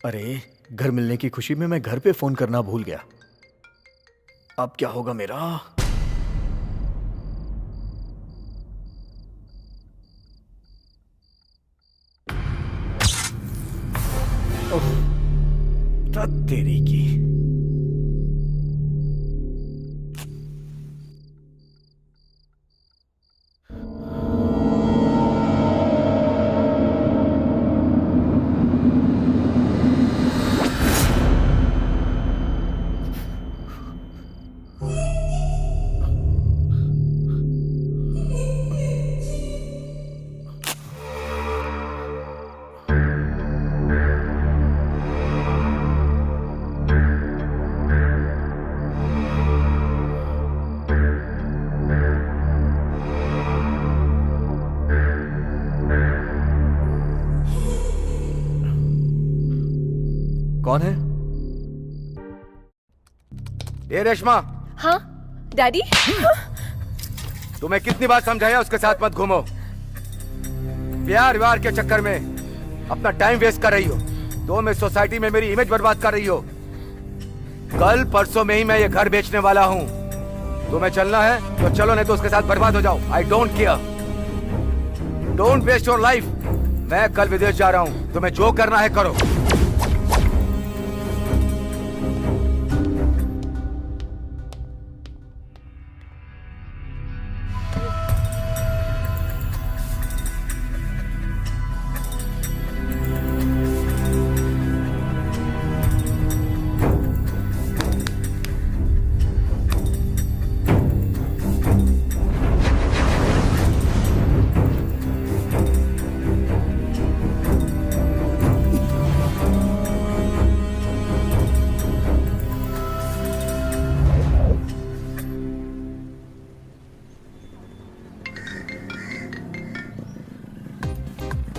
अरे, घर मिलने की खुशी में मैं घर पे फोन करना भूल गया। अब क्या होगा मेरा? ओह, तेरी की। कौन है? ये रेशमा, हाँ डैडी। तुम्हें कितनी बार समझाया उसके साथ मत घूमो। प्यार व्यार के चक्कर में अपना टाइम वेस्ट कर रही हो। तुम इस सोसाइटी में मेरी इमेज बर्बाद कर रही हो। कल परसों में ही मैं ये घर बेचने वाला हूँ। तुम्हें चलना है तो चलो, नहीं तो उसके साथ बर्बाद हो जाओ। I don't care. Don't waste your life. मैं कल विदेश जा रहा हूँ, तुम्हें जो करना है करो।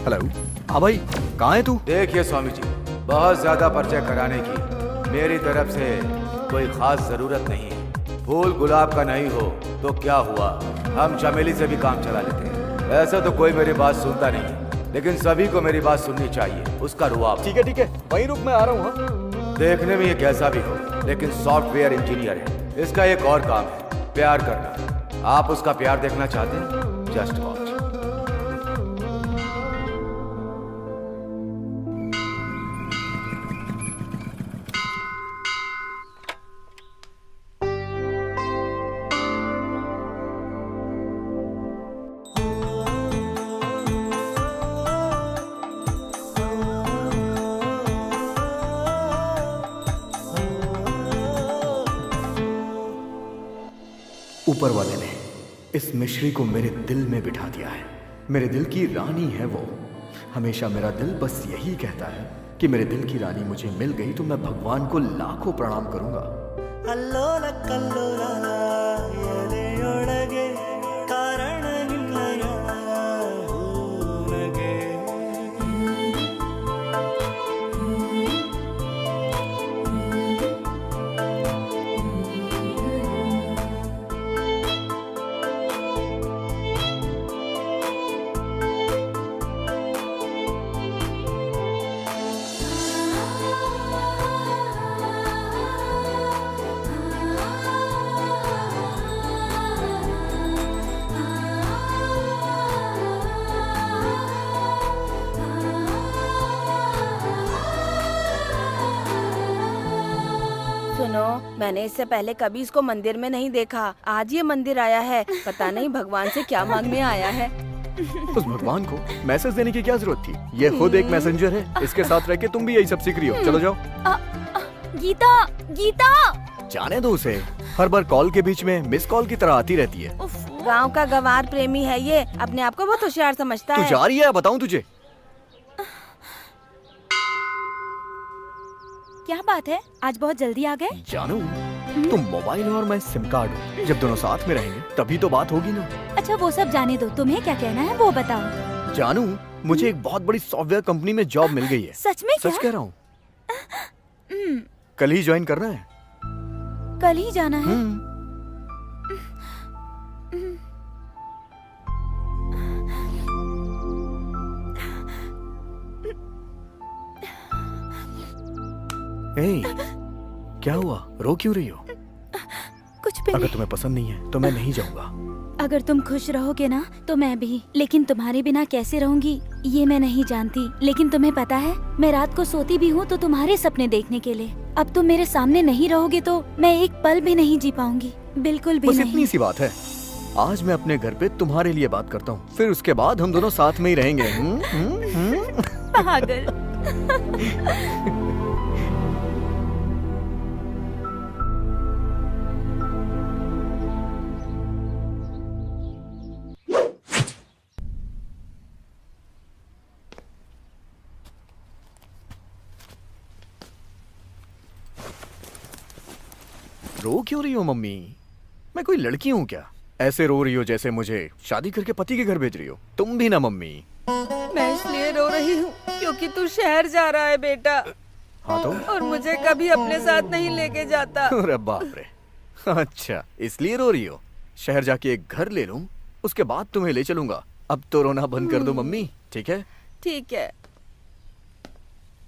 हेलो। हाँ भाई, कहाँ है तू? देखिए स्वामी जी, बहुत ज्यादा परिचय कराने की मेरी तरफ से कोई खास जरूरत नहीं है। फूल गुलाब का नहीं हो तो क्या हुआ, हम चमेली से भी काम चला लेते हैं। ऐसा तो कोई मेरी बात सुनता नहीं है, लेकिन सभी को मेरी बात सुननी चाहिए। उसका रुआब। ठीक है, वहीं रुक, मैं आ रहा हूँ। हाँ? देखने में ये कैसा भी हो, लेकिन सॉफ्टवेयर इंजीनियर है। इसका एक और काम है, प्यार करना। आप उसका प्यार देखना चाहते हैं? Just watch. ऊपर वाले ने इस मिश्री को मेरे दिल में बिठा दिया है। मेरे दिल की रानी है वो। हमेशा मेरा दिल बस यही कहता है कि मेरे दिल की रानी मुझे मिल गई तो मैं भगवान को लाखों प्रणाम करूंगा। ಅಲ್ಲೋಲ ಕಲ್ಲೋಲ ಎದೆಯೊಳಗೆ ಕಾರಣ ನಿನ್ನಯ ಹೂನಗೆ सुनो, मैंने इससे पहले कभी इसको मंदिर में नहीं देखा। आज ये मंदिर आया है, पता नहीं भगवान से क्या मांगने आया है। उस भगवान को मैसेज देने की क्या जरूरत थी? ये खुद एक मैसेंजर है। इसके साथ रह के तुम भी यही सब सीख रही हो। चलो जाओ। गीता, गीता। जाने दो उसे। हर बार कॉल के बीच में मिस कॉल की तरह आती रहती है। गांव का गंवार प्रेमी है ये, अपने आप को बहुत होशियार समझता तू है। जा रही है? बताऊं तुझे? क्या बात है, आज बहुत जल्दी आ गए? जानू, तुम मोबाइल और मैं सिम कार्ड हूँ। जब दोनों साथ में रहेंगे तभी तो बात होगी ना। अच्छा वो सब जाने दो, तुम्हें क्या कहना है वो बताओ। जानू, मुझे एक बहुत बड़ी सॉफ्टवेयर कंपनी में जॉब मिल गई है। सच में? सच कह रहा हूँ। कल ही ज्वाइन करना है। कल ही जाना है? ए, क्या हुआ? रो क्यों रही हो? कुछ भी अगर नहीं। तुम्हें पसंद नहीं है तो मैं नहीं जाऊंगा। अगर तुम खुश रहोगे ना तो मैं भी, लेकिन तुम्हारे बिना कैसे रहूंगी ये मैं नहीं जानती। लेकिन तुम्हें पता है मैं रात को सोती भी हूँ तो तुम्हारे सपने देखने के लिए। अब तुम मेरे सामने नहीं रहोगे तो मैं एक पल भी नहीं जी पाऊंगी, बिल्कुल भी बस नहीं। इतनी सी बात है। आज मैं अपने घर पे तुम्हारे लिए बात करता हूँ, फिर उसके बाद हम दोनों साथ में ही रहेंगे। पागल। रो क्यों रही हो मम्मी? मैं कोई लड़की हूँ क्या? ऐसे रो रही हो जैसे मुझे शादी करके पति के घर भेज रही हो। तुम भी ना मम्मी। मैं इसलिए रो रही हूँ क्योंकि तू शहर जा रहा है बेटा, हाँ तो? और मुझे कभी अपने साथ नहीं लेके जाता। अरे बाप रे। अच्छा, इसलिए रो रही हो? शहर जाके एक घर ले लूं, उसके बाद तुम्हें ले चलूंगा। अब तो रोना बंद कर दो मम्मी, ठीक है? ठीक है।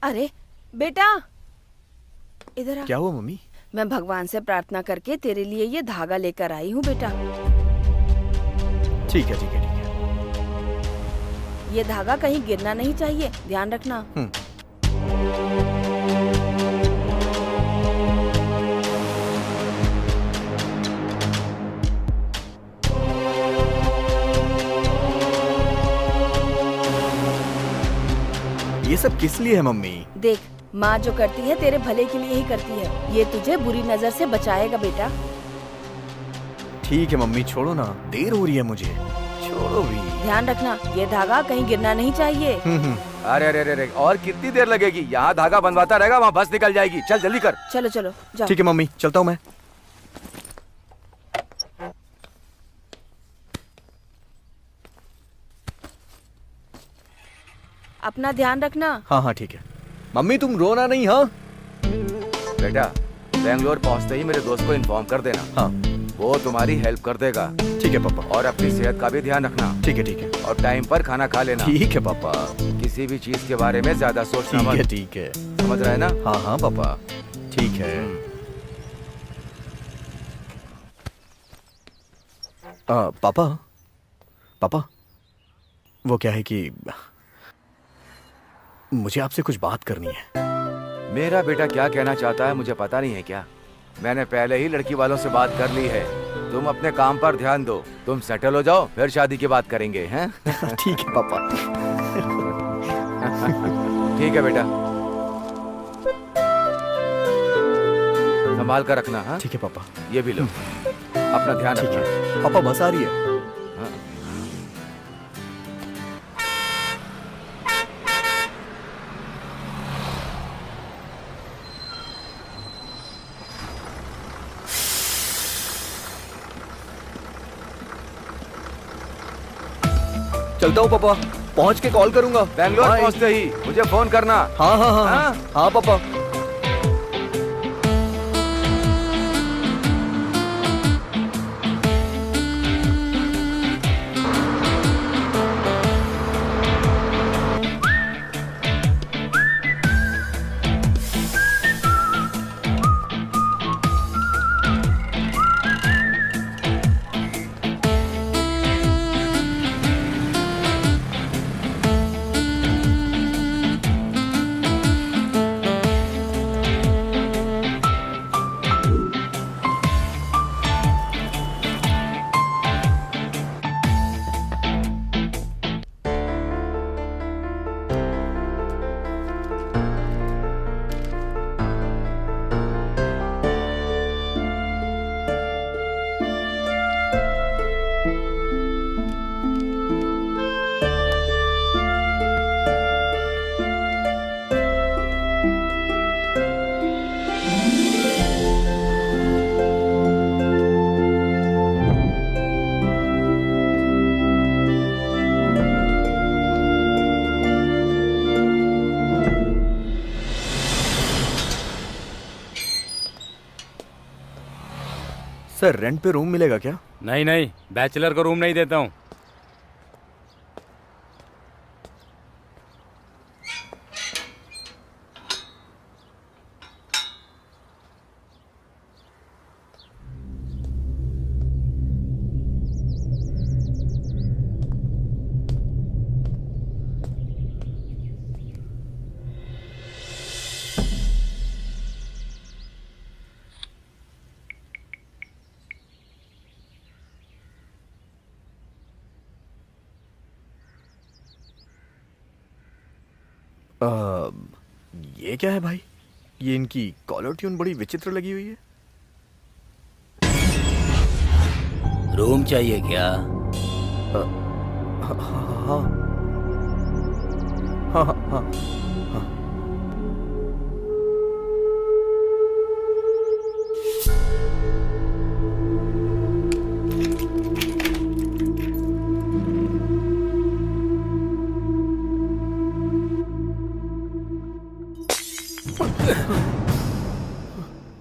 अरे बेटा, इधर आ। क्या हुआ मम्मी? मैं भगवान से प्रार्थना करके तेरे लिए ये धागा लेकर आई हूँ बेटा। ठीक है ठीक है ठीक है। ये धागा कहीं गिरना नहीं चाहिए, ध्यान रखना। ये सब किस लिए है मम्मी? देख, माँ जो करती है तेरे भले के लिए ही करती है। ये तुझे बुरी नजर से बचाएगा बेटा। ठीक है मम्मी, छोड़ो ना, देर हो रही है मुझे, छोड़ो भी। ध्यान रखना, ये धागा कहीं गिरना नहीं चाहिए। अरे अरे अरे, और कितनी देर लगेगी? यहाँ धागा बनवाता रहेगा, वहाँ बस निकल जाएगी। चल जल्दी कर। चलो चलो जाओ। ठीक है मम्मी, चलता हूँ मैं। अपना ध्यान रखना। हाँ हाँ ठीक है। मम्मी तुम रोना नहीं, हाँ? बेटा, बेंगलोर पहुँचते ही मेरे दोस्त को इन्फॉर्म कर देना। हाँ वो तुम्हारी हेल्प कर देगा। ठीक है पापा। और अपनी सेहत का भी ध्यान रखना। ठीक है ठीक है। और टाइम पर खाना खा लेना। ठीक है पापा। किसी भी चीज के बारे में ज्यादा सोचना ठीक है मत। ठीक है। समझ रहे हैं ना? हाँ हाँ पापा, ठीक है। पापा, पापा, वो क्या है कि मुझे आपसे कुछ बात करनी है। मेरा बेटा क्या कहना चाहता है मुझे पता नहीं है क्या? मैंने पहले ही लड़की वालों से बात कर ली है। तुम अपने काम पर ध्यान दो, तुम सेटल हो जाओ, फिर शादी की बात करेंगे, हैं? ठीक है पापा। ठीक है बेटा, संभाल कर रखना। हाँ ठीक है पापा। ये भी लो, अपना ध्यान ठीक रखना। है पापा, बस आ रही है। हाँ। चलता हूँ पापा, पहुँच के कॉल करूंगा। बेंगलोर बाय। पहुंचते ही मुझे फोन करना। हाँ हाँ हाँ हाँ? हाँ पापा। सर, रेंट पे रूम मिलेगा क्या? नहीं नहीं, बैचलर को रूम नहीं देता हूँ। ये क्या है भाई? ये इनकी कॉलर ट्यून बड़ी विचित्र लगी हुई है। रूम चाहिए क्या? हाँ हाँ हाँ हाँ हाँ हाँ।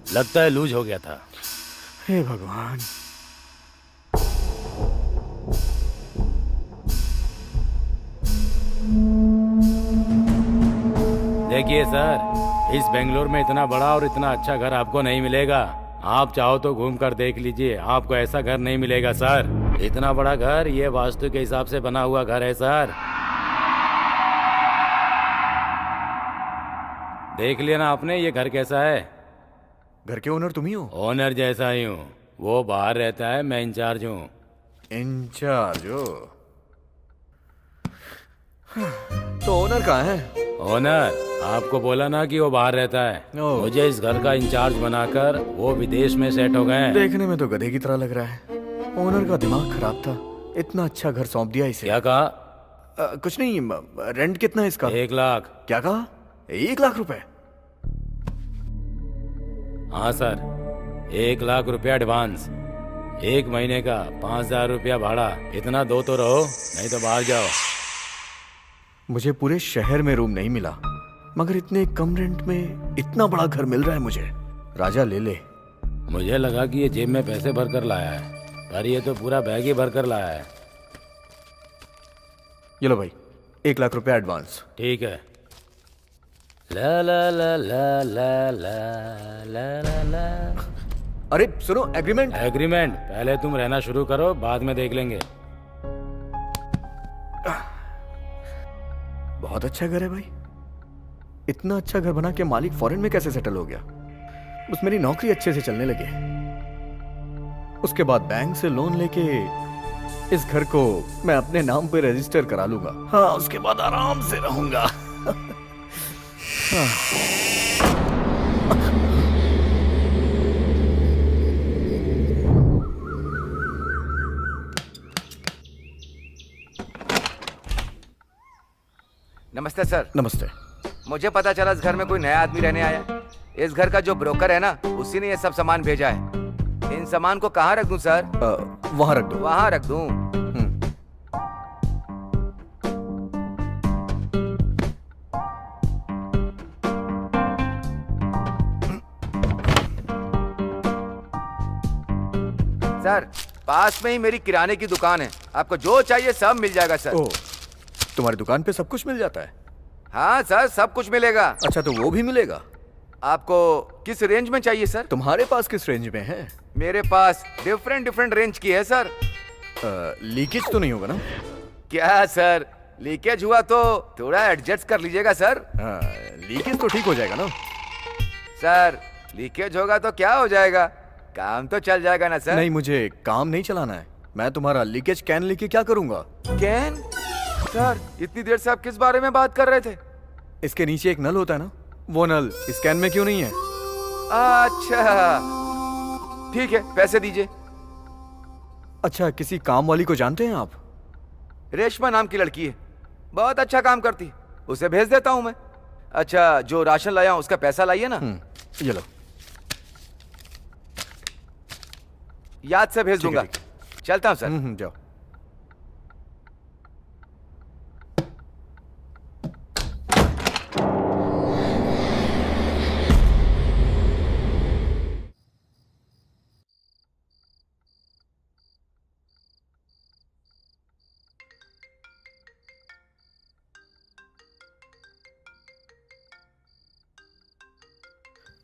लगता है लूज हो गया था। हे भगवान। देखिए सर, इस बेंगलोर में इतना बड़ा और इतना अच्छा घर आपको नहीं मिलेगा। आप चाहो तो घूम कर देख लीजिए, आपको ऐसा घर नहीं मिलेगा सर। इतना बड़ा घर, ये वास्तु के हिसाब से बना हुआ घर है सर। देख लिया ना आपने, ये घर कैसा है? घर के ओनर तुम ही हो? ओनर जैसा ही हूँ। वो बाहर रहता है, मैं इंचार्ज हूँ। इंचार्ज हो? तो ओनर कहाँ है? ओनर आपको बोला ना कि वो बाहर रहता है। ओह। मुझे इस घर का इंचार्ज बनाकर वो विदेश में सेट हो गए हैं। देखने में तो गधे की तरह लग रहा है। ओनर का दिमाग खराब था, इतना अच्छा घर सौंप दिया इसे। क्या कहा? कुछ नहीं। रेंट कितना है इसका? 1 लाख। क्या कहा? 1 लाख रुपए? हाँ सर, 1 लाख रुपया एडवांस, 1 महीने का 5,000 रुपया भाड़ा। इतना दो तो रहो, नहीं तो बाहर जाओ। मुझे पूरे शहर में रूम नहीं मिला, मगर इतने कम रेंट में इतना बड़ा घर मिल रहा है मुझे। राजा ले ले। मुझे लगा कि ये जेब में पैसे भर कर लाया है, पर ये तो पूरा बैग ही भर कर लाया है। ये लो भाई, 1 लाख रुपया एडवांस। ठीक है। ला ला ला ला ला ला ला ला ला। अरे सुनो, एग्रीमेंट। एग्रीमेंट पहले तुम रहना शुरू करो, बाद में देख लेंगे। बहुत अच्छा घर है भाई। इतना अच्छा घर बना के मालिक फॉरेन में कैसे सेटल हो गया? बस मेरी नौकरी अच्छे से चलने लगे, उसके बाद बैंक से लोन लेके इस घर को मैं अपने नाम पे रजिस्टर करा लूंगा। हाँ, उसके बाद आराम से रहूंगा। नमस्ते सर। नमस्ते। मुझे पता चला इस घर में कोई नया आदमी रहने आया। इस घर का जो ब्रोकर है ना, उसी ने ये सब सामान भेजा है। इन सामान को कहाँ रख दूं सर? वहां रख दो। वहाँ रख दूं? सर, पास में ही मेरी किराने की दुकान है, आपको जो चाहिए सब मिल जाएगा सर। ओह, तुम्हारी दुकान पे सब कुछ मिल जाता है? हाँ सर, सब कुछ मिलेगा। अच्छा, तो वो भी मिलेगा? आपको किस रेंज में चाहिए सर? तुम्हारे पास किस रेंज में है? मेरे पास डिफरेंट रेंज की है सर। लीकेज तो नहीं होगा ना? क्या सर, लीकेज हुआ तो थोड़ा एडजस्ट कर लीजिएगा सर। लीकेज तो ठीक हो जाएगा ना? सर, लीकेज होगा तो क्या हो जाएगा, काम तो चल जाएगा ना सर। नहीं, मुझे काम नहीं चलाना है। मैं तुम्हारा लीकेज कैन लेके क्या करूंगा? कैन? सर, इतनी देर से आप किस बारे में बात कर रहे थे? इसके नीचे एक नल होता है ना, वो नल इस कैन में क्यों नहीं है? अच्छा, ठीक है, पैसे दीजिए। अच्छा, किसी काम वाली को जानते हैं आप? रेशमा नाम की लड़की है, बहुत अच्छा काम करती है, उसे भेज देता हूं मैं। अच्छा, जो राशन लाया हूं उसका पैसा लाइए ना। ये लो। याद से भेज ठीक है, दूंगा। ठीक चलता हूं सर। जाओ।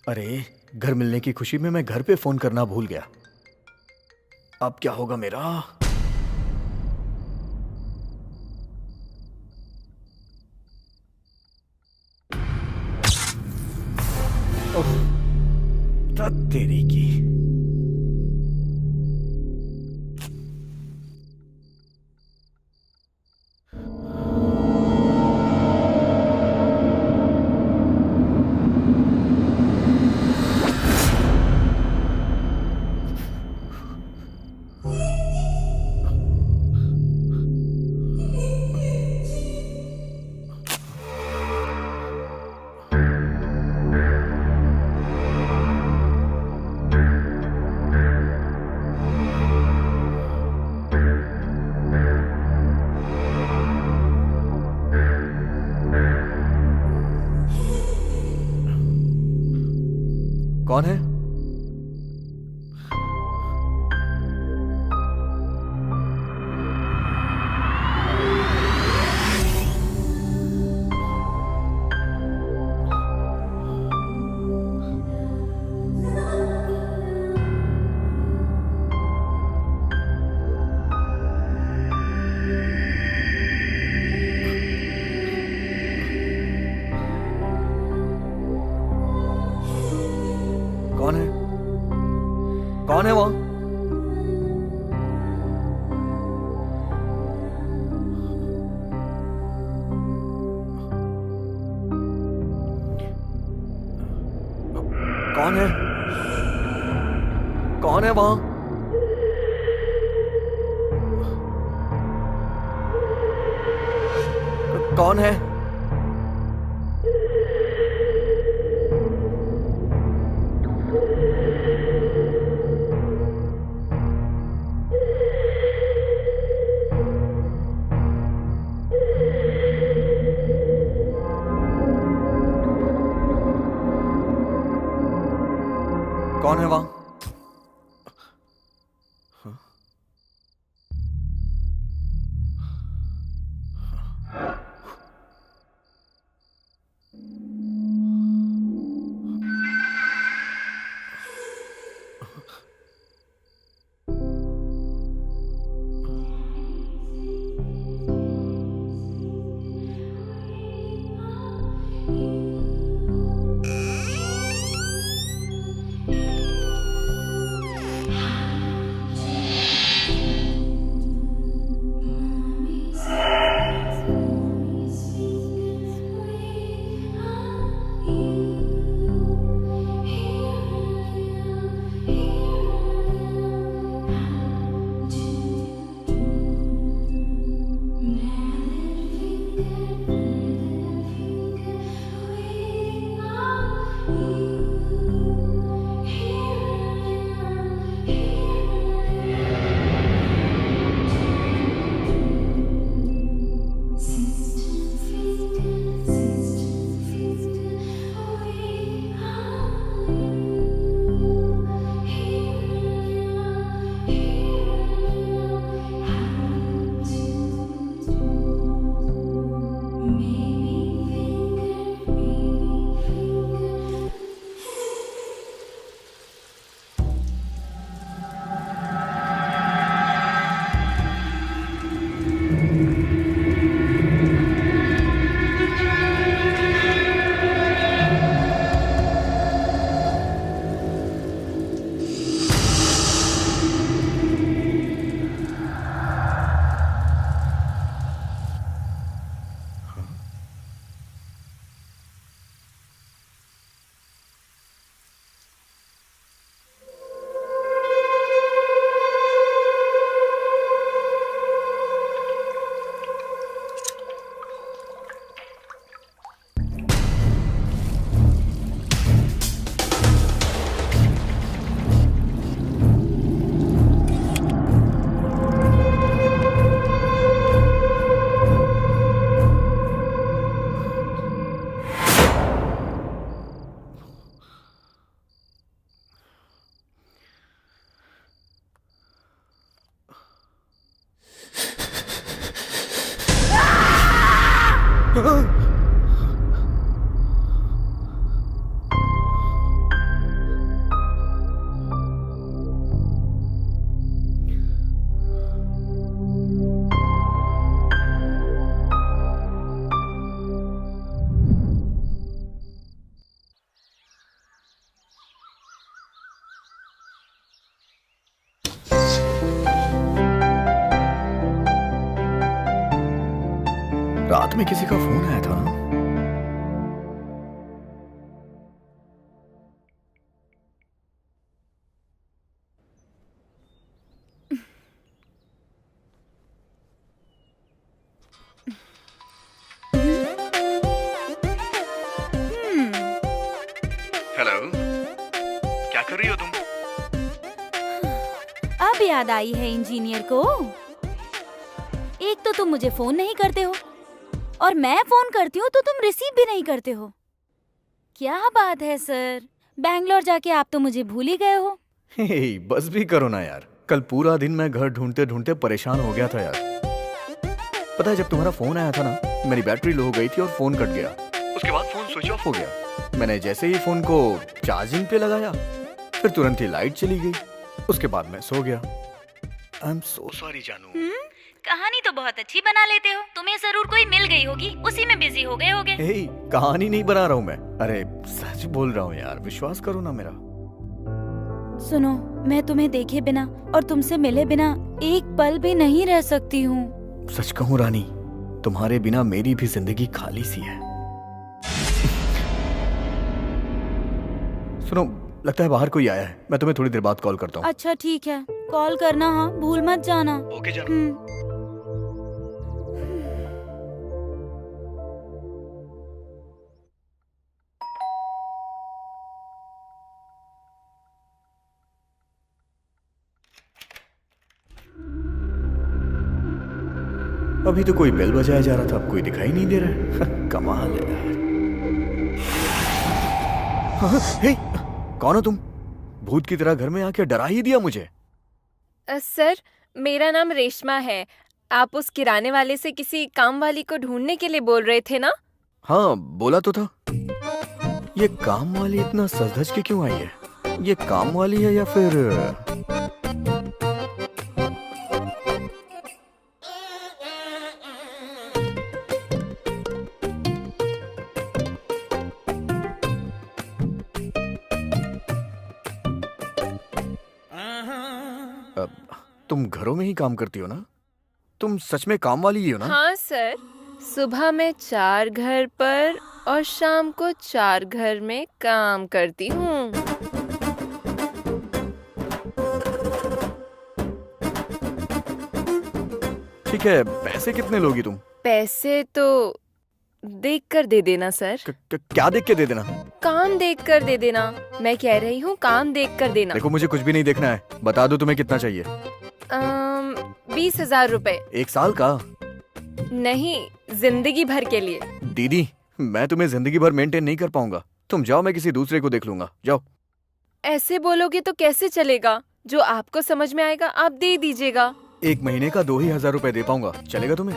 अरे, घर मिलने की खुशी में मैं घर पे फोन करना भूल गया। अब क्या होगा मेरा? ओह, तेरी की। कौन है? कौन है? कौन है वो? कौन है? कौन है वहां? कौन है? कौन है वहां? रात में किसी का फोन आया था ना? हेलो, क्या कर रही हो तुम? अब याद आई है इंजीनियर को। एक तो तुम मुझे फोन नहीं करते हो और मैं फोन करती हूँ तो तुम रिसीव भी नहीं करते हो। क्या बात है सर, बैंगलोर जाके आप तो मुझे भूल ही गए हो। हे, बस भी करो ना यार। कल पूरा दिन मैं घर ढूंढते ढूंढते परेशान हो गया था यार। पता है, जब तुम्हारा फोन आया था ना, मेरी बैटरी लो हो गई थी और फोन कट गया। उसके बाद फोन स्विच ऑफ हो गया। मैंने जैसे ही फोन को चार्जिंग पे लगाया, फिर तुरंत ही लाइट चली गई। उसके बाद मैं सो गया। आई एम सो सॉरी जानू। कहानी तो बहुत अच्छी बना लेते हो। तुम्हें जरूर कोई मिल गई होगी, उसी में बिजी हो गए होगे। हे, कहानी नहीं बना रहा हूँ मैं। अरे सच बोल रहा हूँ यार, विश्वास करो ना मेरा। सुनो, मैं तुम्हें देखे बिना और तुमसे मिले बिना एक पल भी नहीं रह सकती हूँ। सच कहूँ रानी, तुम्हारे बिना मेरी भी जिंदगी खाली सी है। सुनो, लगता है बाहर कोई आया है। मैं तुम्हें थोड़ी देर बाद कॉल करता हूँ। अच्छा ठीक है, कॉल करना, हाँ भूल मत जाना। ओके जानू। अभी तो कोई बेल बजाया जा रहा था, अब कोई दिखाई नहीं दे रहा है। कमाल है यार। हाँ, हे, कौन हो तुम? भूत की तरह घर में आके डरा ही दिया मुझे। सर, मेरा नाम रेशमा है। आप उस किराने वाले से किसी काम वाली को ढूंढने के लिए बोल रहे थे ना? हाँ, बोला तो था। ये काम वाली इतना सज धज के क्यों आई है? ये काम वाली है या फिर तुम घरों में ही काम करती हो ना? तुम सच में काम वाली ही हो ना? हाँ सर, सुबह मैं 4 घर पर और शाम को 4 घर में काम करती हूँ। ठीक है, पैसे कितने लोगी तुम? पैसे तो देख कर दे देना सर। क्या देख के दे देना? काम देख कर दे देना। मैं कह रही हूँ काम देख कर देना। देखो, मुझे कुछ भी नहीं देखना है। बता दो तुम्हें कितना चाहिए। 20,000 रुपए। 1 साल का? नहीं, जिंदगी भर के लिए। दीदी, मैं तुम्हें जिंदगी भर मेंटेन नहीं कर पाऊंगा। तुम जाओ, मैं किसी दूसरे को देख लूंगा। जाओ। ऐसे बोलोगे तो कैसे चलेगा? जो आपको समझ में आएगा आप दे दीजिएगा। 1 महीने का 2,000 रुपए दे पाऊंगा, चलेगा तुम्हें?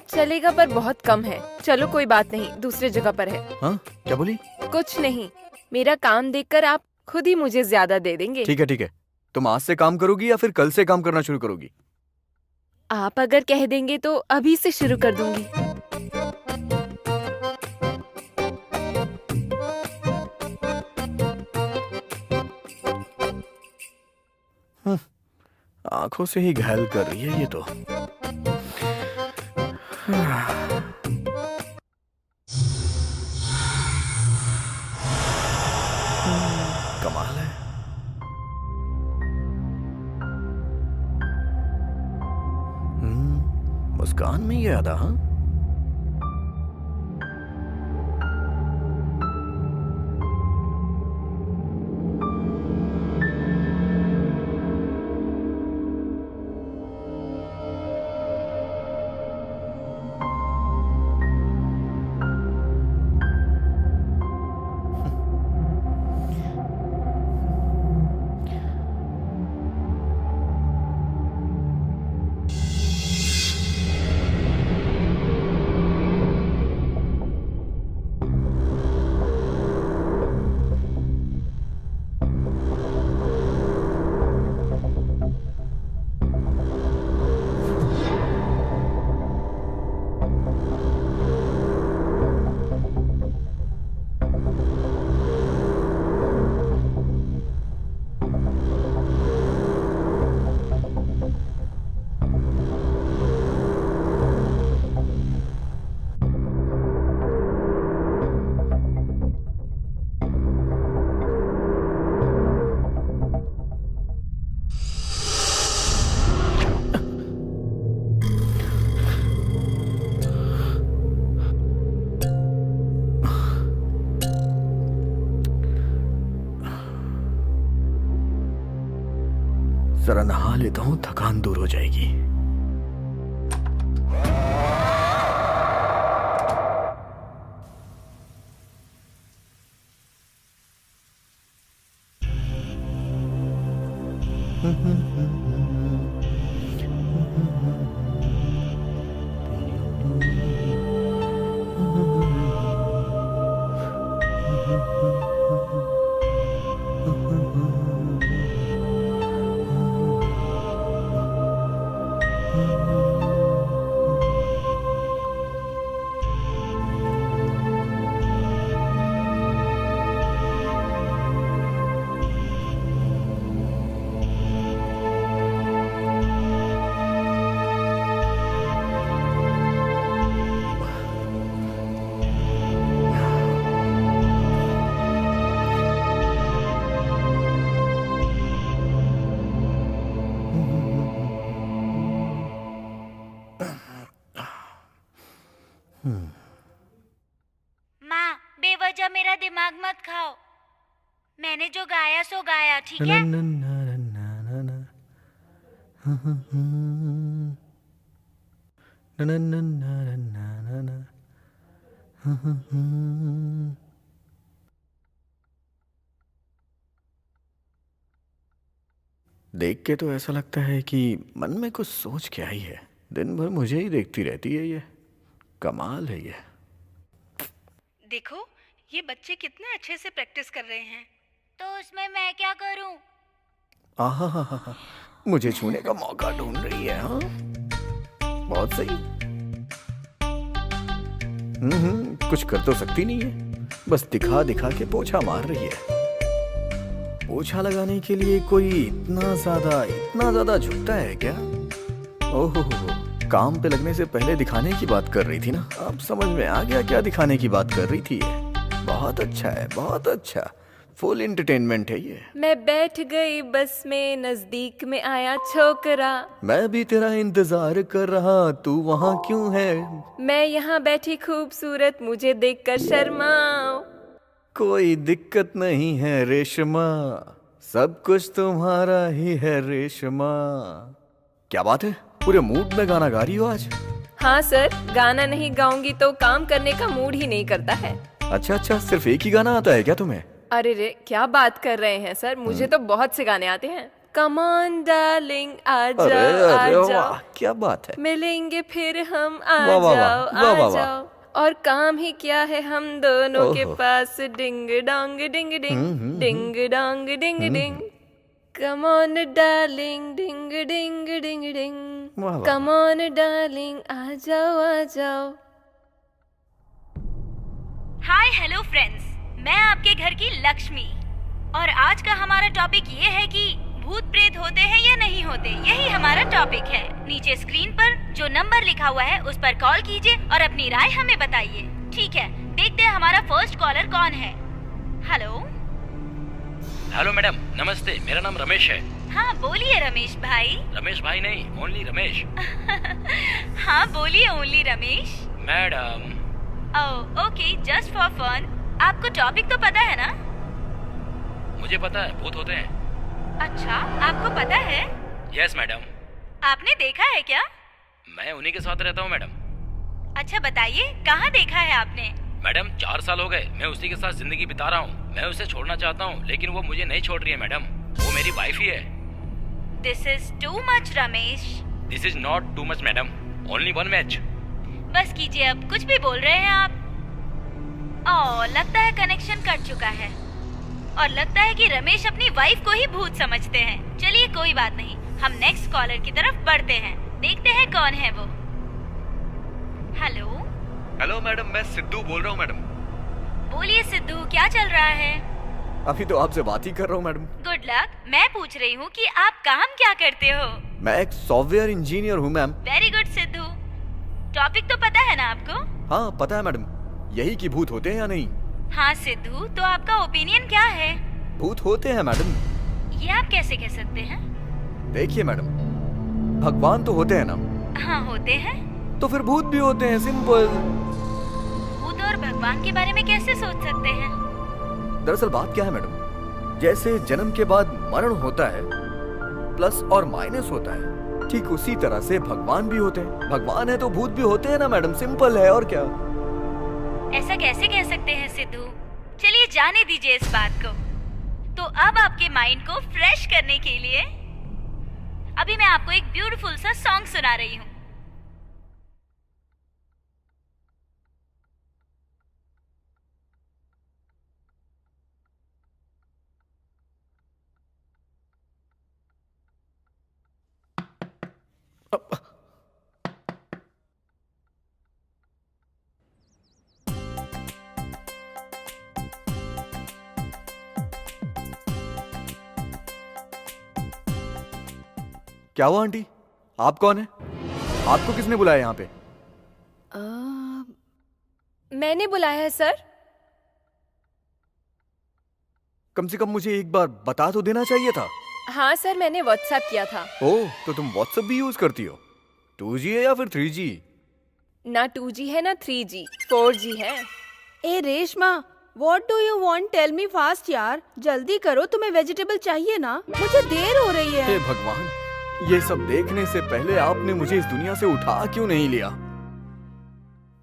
चलेगा पर बहुत कम है। चलो कोई बात नहीं, दूसरे जगह पर है। हाँ, क्या बोली? कुछ नहीं, मेरा काम देखकर आप खुद ही मुझे ज्यादा दे देंगे। ठीक है ठीक है। तुम आज से काम करोगी या फिर कल से काम करना शुरू करोगी? आप अगर कह देंगे तो अभी से शुरू कर दूंगी। आंखों से ही घायल कर रही है ये तो। कमाल है। मुस्कान में ये अदा, हाँ? जरा नहा लेता हूँ, थकान दूर हो जाएगी। माँ, बेवजह मेरा दिमाग मत खाओ। मैंने जो गाया सो गाया, ठीक है? देख के तो ऐसा लगता है कि मन में कुछ सोच के आई है। दिन भर मुझे ही देखती रहती है ये। कमाल है ये। देखो ये बच्चे कितने अच्छे से प्रैक्टिस कर रहे हैं। तो उसमें मैं क्या करूं? आहा हा हा हा, मुझे छूने का मौका ढूंढ रही है। हाँ, बहुत सही। कुछ कर तो सकती नहीं है, बस दिखा दिखा के पोछा मार रही है। पोछा लगाने के लिए कोई इतना ज्यादा झुकता है क्या? ओहो, काम पे लगने से पहले दिखाने की बात कर रही थी ना। अब समझ में आ गया क्या दिखाने की बात कर रही थी ये। बहुत अच्छा है, बहुत अच्छा। फुल एंटरटेनमेंट है ये। मैं बैठ गई बस में, नजदीक में आया छोकरा। मैं भी तेरा इंतजार कर रहा, तू वहाँ क्यों है? मैं यहाँ बैठी खूबसूरत, मुझे देखकर शर्माओ। कोई दिक्कत नहीं है रेशमा, सब कुछ तुम्हारा ही है रेशमा। क्या बात है, पूरे मूड में गाना गा रही हो आज? हाँ सर, गाना नहीं गाऊंगी तो काम करने का मूड ही नहीं करता है। अच्छा, सिर्फ एक ही गाना आता है क्या तुम्हें? अरे रे, क्या बात कर रहे हैं सर, मुझे तो बहुत से गाने आते हैं। कम ऑन डार्लिंग, आ जाओ आ अरे वाह, जाओ, क्या बात है। मिलेंगे फिर हम, आ वाह, वाह, जाओ वाह, वाह, आ वाह। जाओ। और काम ही क्या है हम दोनों के ओहो। पास, ding dong ding ding, ding dong ding ding. Come on darling, ding ding ding ding. वाह, वाह। कम ऑन डार्लिंग, आ जाओ आ जाओ। हाय हेलो फ्रेंड्स, मैं आपके घर की लक्ष्मी और आज का हमारा टॉपिक ये है कि भूत प्रेत होते हैं या नहीं होते। यही हमारा टॉपिक है। नीचे स्क्रीन पर जो नंबर लिखा हुआ है उस पर कॉल कीजिए और अपनी राय हमें बताइए। ठीक है, देखते हैं हमारा फर्स्ट कॉलर कौन है। हेलो मैडम, नमस्ते। मेरा नाम रमेश है। हाँ बोलिए रमेश भाई। रमेश भाई नहीं, ओनली रमेश। हाँ बोलिए only Ramesh. Madam, oh okay, just for fun. आपको टॉपिक तो पता है ना? मुझे पता है, भूत होते हैं। अच्छा, आपको पता है? Yes madam. आपने देखा है क्या? मैं उन्हीं के साथ रहता हूँ मैडम। अच्छा बताइए, कहाँ देखा है आपने? मैडम 4 साल हो गए मैं उसी के साथ जिंदगी बिता रहा हूँ। मैं उसे छोड़ना चाहता हूँ लेकिन वो मुझे नहीं छोड़ रही है मैडम। वो मेरी वाइफ ही है। This is too much Ramesh. This is not too much madam, only 1 match. बस कीजिए, अब कुछ भी बोल रहे हैं आप। ओह, लगता है कनेक्शन कट चुका है और लगता है कि रमेश अपनी वाइफ को ही भूत समझते हैं। चलिए कोई बात नहीं, हम नेक्स्ट कॉलर की तरफ बढ़ते हैं। देखते हैं कौन है वो। हेलो मैडम, मैं सिद्धू बोल रहा हूँ मैडम। बोलिए सिद्धू, क्या चल रहा है? अभी तो आपसे बात ही कर रहा हूँ मैडम। Good luck. मैं पूछ रही हूँ कि आप काम क्या करते हो? मैं एक सॉफ्टवेयर इंजीनियर हूँ ma'am. Very good Sidhu. Topic तो पता है ना आपको? हाँ पता है मैडम, यही कि भूत होते हैं या नहीं। हाँ सिद्धू, तो आपका ओपिनियन क्या है? भूत होते हैं मैडम। ये आप कैसे कह सकते हैं? देखिए मैडम, भगवान तो होते हैं ना, हाँ होते हैं। तो फिर भूत भी होते हैं, सिंपल। भूत और भगवान के बारे में कैसे सोच सकते हैं? दरअसल बात क्या है मैडम, जैसे जन्म के बाद मरण होता है, प्लस और माइनस होता है, ठीक उसी तरह से भगवान भी होते हैं। भगवान है तो भूत भी होते हैं ना मैडम, सिंपल है और क्या। ऐसा कैसे कह सकते हैं सिद्धू? चलिए जाने दीजिए इस बात को। तो अब आपके माइंड को फ्रेश करने के लिए अभी मैं आपको एक ब्यूटीफुल सा सॉन्ग सुना रही हूँ। क्या हुआ आंटी? आप कौन है? आपको किसने बुलाया यहाँ पे? मैंने बुलाया है सर। कम से कम मुझे एक बार बता तो देना चाहिए था। हाँ सर, मैंने व्हाट्सएप किया था। ओह, तो तुम व्हाट्सएप भी यूज करती हो? 2G है या फिर 3G? ना 2G है ना 3G, 4G है। ए Reshma, What do you want? Tell me fast यार, जल्दी करो, तुम्हें वेजिटेबल चाहिए ना, मुझे देर हो रही है। हे भगवान, ये सब देखने से पहले आपने मुझे इस दुनिया से उठा क्यों नहीं लिया?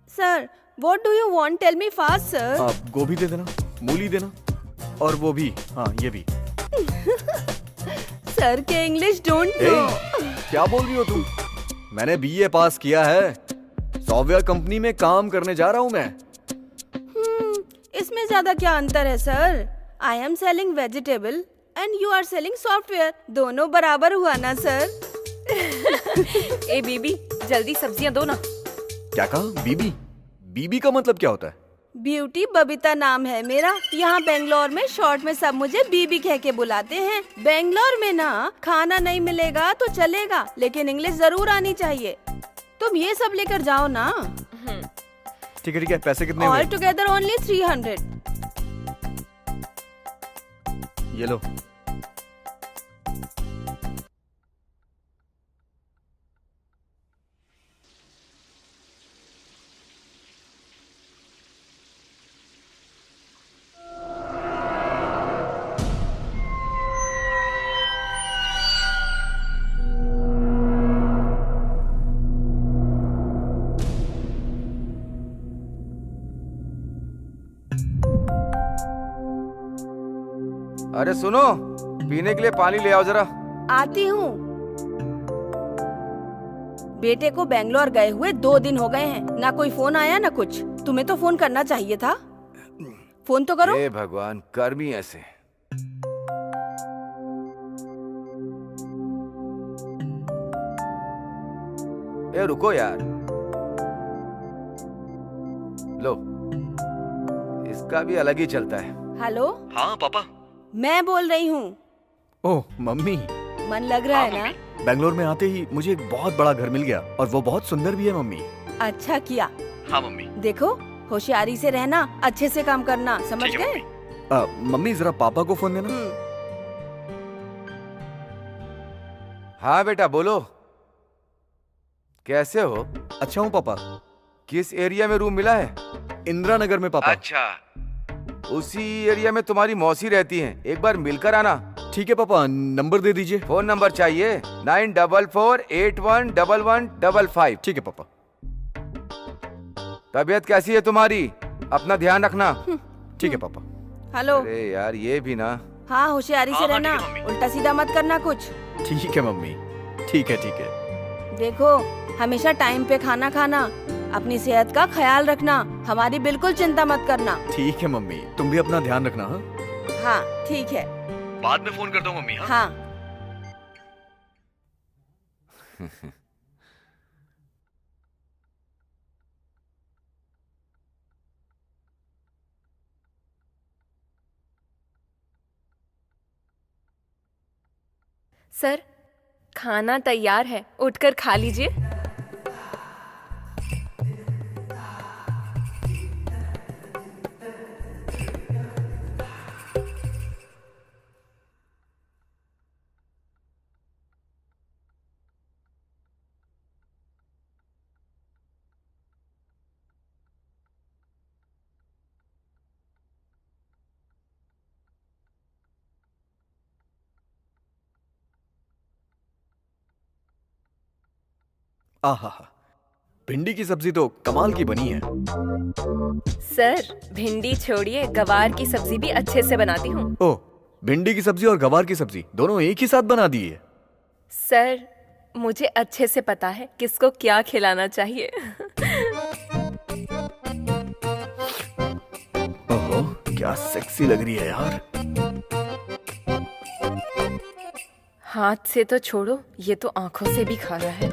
Sir, What do you want? Tell me fast sir. आप गोभी दे देना, मूली देना, और वो भी, हाँ ये भी। सर के इंग्लिश डोंट ए, नो। क्या बोल रही हो तुम? मैंने BA पास किया है, सॉफ्टवेयर कंपनी में काम करने जा रहा हूँ मैं। इसमें ज्यादा क्या अंतर है sir? I am selling vegetable and you are selling software, दोनों बराबर हुआ ना सर? ए बीबी, जल्दी सब्जियां दो ना। क्या कहा? बीबी? बीबी का मतलब क्या होता है? ब्यूटी बबीता नाम है मेरा। यहाँ बेंगलोर में शॉर्ट में सब मुझे बीबी कह के बुलाते हैं। बेंगलोर में ना खाना नहीं मिलेगा तो चलेगा, लेकिन इंग्लिश जरूर आनी चाहिए। तुम ये सब लेकर जाओ ना। ठीक है, पैसे कितने हुए? All together only 300। ये लो। अरे सुनो, पीने के लिए पानी ले आओ जरा। आती हूँ। बेटे को बेंगलोर गए हुए 2 दिन हो गए हैं, ना कोई फोन आया ना कुछ। तुम्हें तो फोन करना चाहिए था, फोन तो करो। हे भगवान, कर्मी ऐसे। ए रुको यार, लो, इसका भी अलग ही चलता है। हेलो, हाँ पापा। मैं बोल रही हूँ। ओह मम्मी। मन लग रहा है ना? बेंगलोर में आते ही मुझे एक बहुत बड़ा घर मिल गया और वो बहुत सुंदर भी है मम्मी। अच्छा किया। हाँ मम्मी। देखो, होशियारी से रहना, अच्छे से काम करना, समझ गए? मम्मी जरा पापा को फोन देना। हाँ बेटा बोलो, कैसे हो? अच्छा हूँ पापा। किस एरिया में रूम मिला है? इंदिरा नगर में पापा। अच्छा, उसी एरिया में तुम्हारी मौसी रहती हैं, एक बार मिलकर आना। ठीक है पापा, नंबर दे दीजिए। फोन नंबर चाहिए? 9448111155। ठीक है पापा। तबीयत कैसी है तुम्हारी? अपना ध्यान रखना। ठीक है पापा। हेलो। अरे यार, ये भी ना। हाँ, होशियारी से रहना, उल्टा सीधा मत करना कुछ। ठीक है मम्मी, ठीक है ठीक है। देखो, हमेशा टाइम पे खाना खाना, अपनी सेहत का ख्याल रखना, हमारी बिल्कुल चिंता मत करना। ठीक है मम्मी, तुम भी अपना ध्यान रखना। हाँ हाँ ठीक है, बाद में फोन करता हूँ मम्मी। हाँ। सर, खाना तैयार है, उठकर खा लीजिए। आहा, भिंडी की सब्जी तो कमाल की बनी है। सर, भिंडी छोड़िए, गवार की सब्जी भी अच्छे से बनाती हूँ। ओह, भिंडी की सब्जी और गवार की सब्जी दोनों एक ही साथ बना दी है। सर, मुझे अच्छे से पता है किसको क्या खिलाना चाहिए। ओहो, क्या सेक्सी लग रही है यार। हाथ से तो छोड़ो, ये तो आंखों से भी खा रहा है।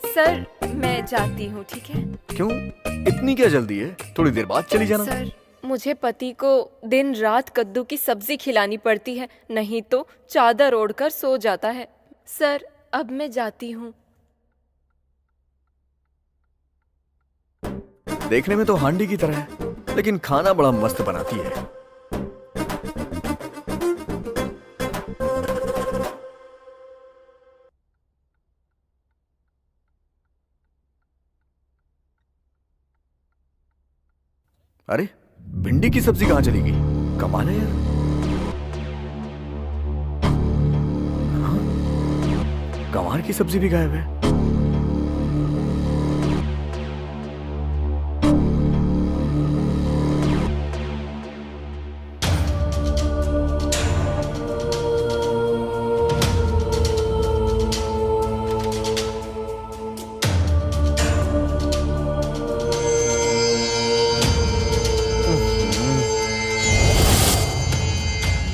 सर, मैं जाती हूँ, ठीक है? क्यों, इतनी क्या जल्दी है? थोड़ी देर बाद चली जाना। सर, मुझे पति को दिन रात कद्दू की सब्जी खिलानी पड़ती है, नहीं तो चादर ओढ़कर सो जाता है। सर, अब मैं जाती हूँ। देखने में तो हांडी की तरह है, लेकिन खाना बड़ा मस्त बनाती है। अरे, भिंडी की सब्जी कहां चली गई? कमाल है यार। हाँ? गंवार की सब्जी भी गायब है।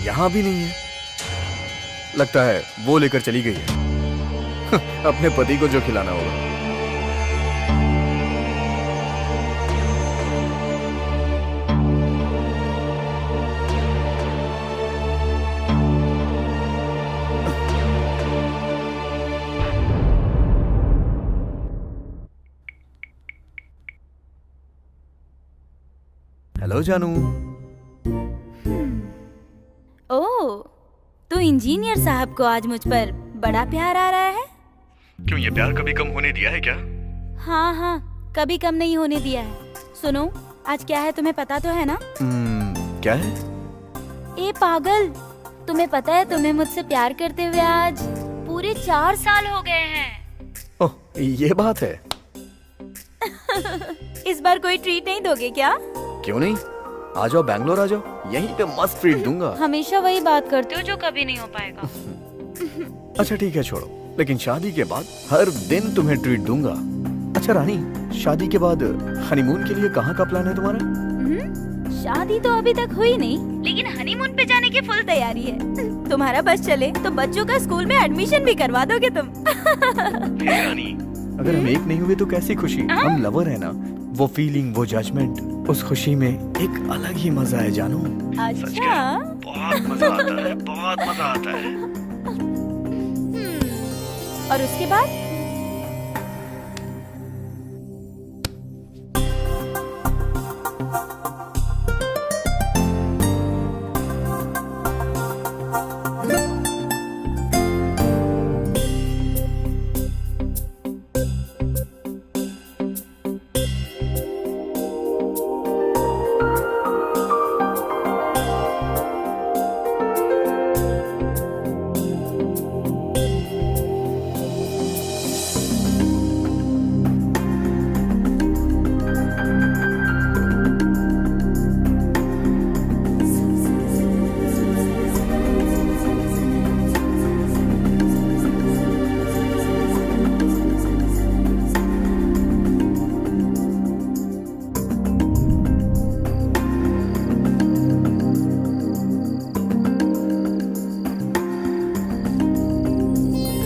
यहां भी नहीं है। लगता है वो लेकर चली गई है। अपने पति को जो खिलाना होगा। हेलो जानू। ओह, तो इंजीनियर साहब को आज मुझ पर बड़ा प्यार आ रहा है। क्यों, ये प्यार कभी कम होने दिया है क्या? हाँ हाँ, कभी कम नहीं होने दिया है। सुनो, आज क्या है तुम्हें पता तो है ना? क्या है? ए पागल, तुम्हें पता है तुम्हें मुझसे प्यार करते हुए आज पूरे 4 साल हो गए हैं। ओह, ये बात है। इस बार कोई ट्रीट नहीं दोगे क्या? क्यों नहीं, आ जाओ, बैंगलोर आ जाओ, यहीं पे मस्त ट्रीट दूंगा। हमेशा वही बात करते हो जो कभी नहीं हो पाएगा। अच्छा ठीक है, छोड़ो, लेकिन शादी के बाद हर दिन तुम्हें ट्रीट दूंगा। अच्छा रानी, शादी के बाद हनीमून के लिए कहाँ का प्लान है तुम्हारा? शादी तो अभी तक हुई नहीं, लेकिन हनीमून पे जाने की फुल तैयारी है। तुम्हारा बस चले तो बच्चों का स्कूल में एडमिशन भी करवा दोगे तुम। रानी, अगर हम एक नहीं हुए तो कैसी खुशी? हम लवर है ना, वो फीलिंग, वो जजमेंट, उस खुशी में एक अलग ही मजा है जानू। अच्छा, बहुत मजा आता है, बहुत मजा आता है। और उसके बाद?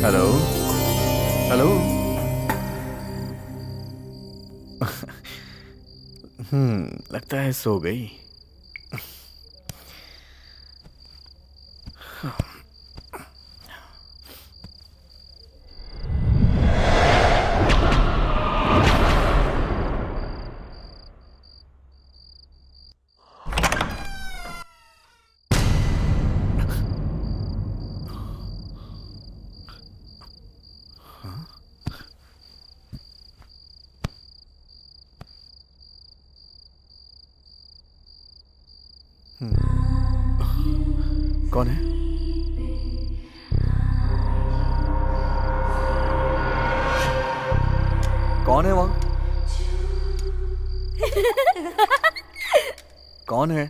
Hello hello. लगता है सो गई। कौन है? कौन है वहां? कौन है?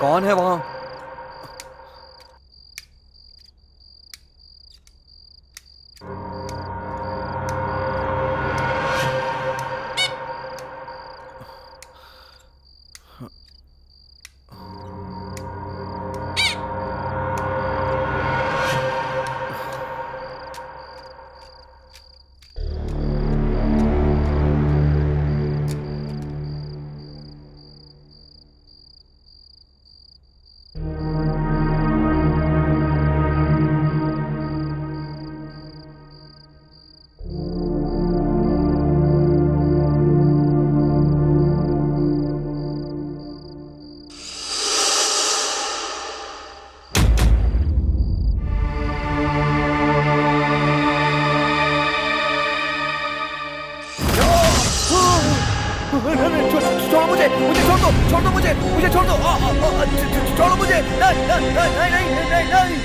कौन है वहां? छोड़ो मुझे, छोड़ दो मुझे छोड़ दो, छोड़ो मुझे, नहीं।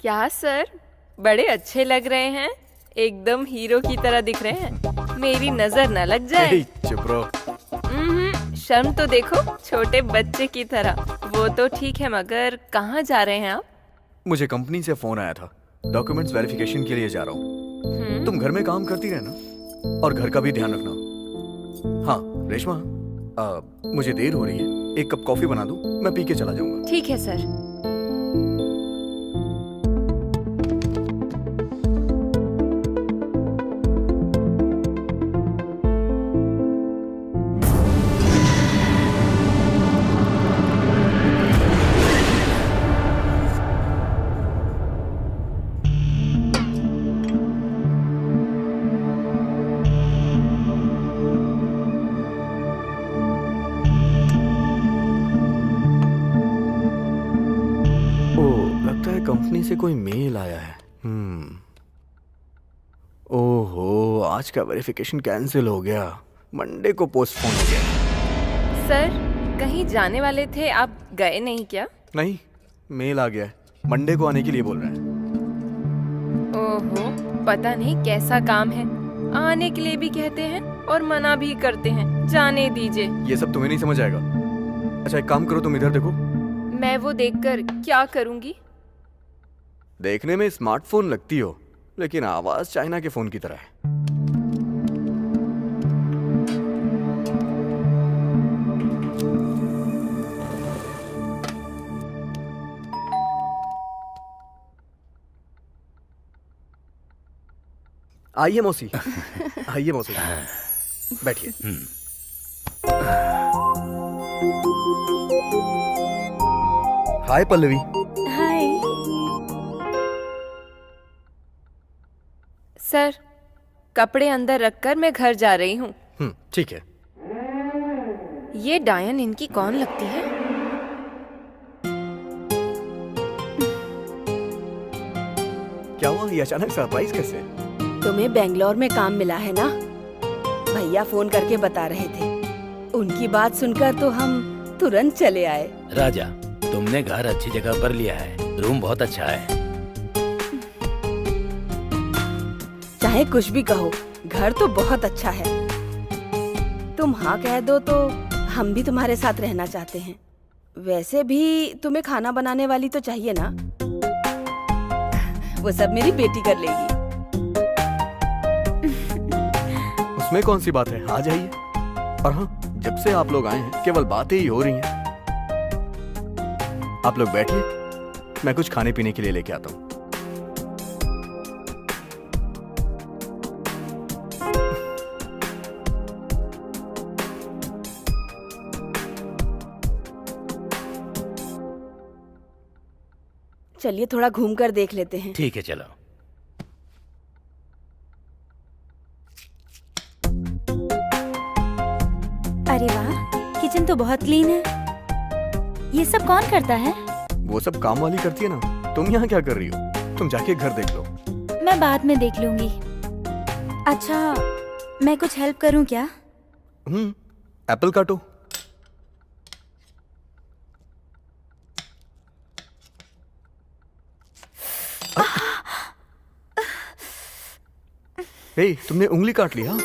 क्या सर, बड़े अच्छे लग रहे हैं, एकदम हीरो की तरह दिख रहे हैं। मेरी नजर न लग जाए। चुप रहो। शर्म तो देखो, छोटे बच्चे की तरह। वो तो ठीक है, मगर कहाँ जा रहे हैं आप? मुझे कंपनी से फोन आया था, डॉक्यूमेंट्स वेरिफिकेशन के लिए जा रहा हूँ। तुम घर में काम करती रहना और घर का भी ध्यान रखना। हाँ रेशमा, मुझे देर हो रही है, एक कप कॉफी बना दो, मैं पी के चला जाऊंगा। ठीक है सर। कंपनी से कोई मेल आया है। ओहो, आज का वेरिफिकेशन कैंसिल हो गया, मंडे को पोस्टपोन हो गया। सर, कहीं जाने वाले थे, आप गए नहीं क्या? नहीं, मेल आ गया है, मंडे को आने के लिए बोल रहे हैं। ओहो, पता नहीं कैसा काम है, आने के लिए भी कहते हैं और मना भी करते हैं। जाने दीजिए। ये सब तुम्हें नहीं समझ आएगा। अच्छा एक काम करो, तुम इधर देखो। मैं वो देखकर क्या करूंगी? देखने में स्मार्टफोन लगती हो, लेकिन आवाज चाइना के फोन की तरह है। आइए मौसी, आइए मौसी, बैठिए। हाय पल्लवी। हाय सर, कपड़े अंदर रखकर मैं घर जा रही हूँ। ठीक है। ये डायन इनकी कौन लगती है? क्या हुआ, ये अचानक सरप्राइज कैसे? तुम्हें बेंगलोर में काम मिला है ना? भैया फोन करके बता रहे थे। उनकी बात सुनकर तो हम तुरंत चले आए। राजा, तुमने घर अच्छी जगह पर लिया है, रूम बहुत अच्छा है। चाहे कुछ भी कहो, घर तो बहुत अच्छा है। तुम हाँ कह दो तो हम भी तुम्हारे साथ रहना चाहते हैं। वैसे भी तुम्हें खाना बनाने वाली तो चाहिए ना? वो सब मेरी बेटी कर लेगी। उसमें कौन सी बात है, आ जाइए। और हाँ, जब से आप लोग आए हैं केवल बातें ही हो रही हैं। आप लोग बैठिए, मैं कुछ खाने पीने के लिए लेके आता हूँ। चलिए थोड़ा घूमकर देख लेते हैं। ठीक है, चलो। अरे वाह, किचन किचन तो बहुत क्लीन है। ये सब कौन करता है? वो सब काम वाली करती है ना। तुम यहाँ क्या कर रही हो? तुम जाके घर देख लो। मैं बाद में देख लूंगी। अच्छा, मैं कुछ हेल्प करूं क्या? एप्पल काटो। हे, तुमने उंगली काट लिया।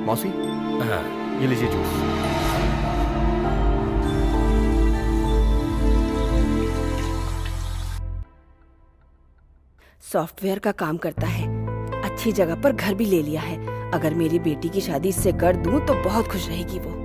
मौसी, हाँ। ये लीजिए जूस। सॉफ्टवेयर का काम करता है, अच्छी जगह पर घर भी ले लिया है। अगर मेरी बेटी की शादी इससे कर दूं तो बहुत खुश रहेगी वो।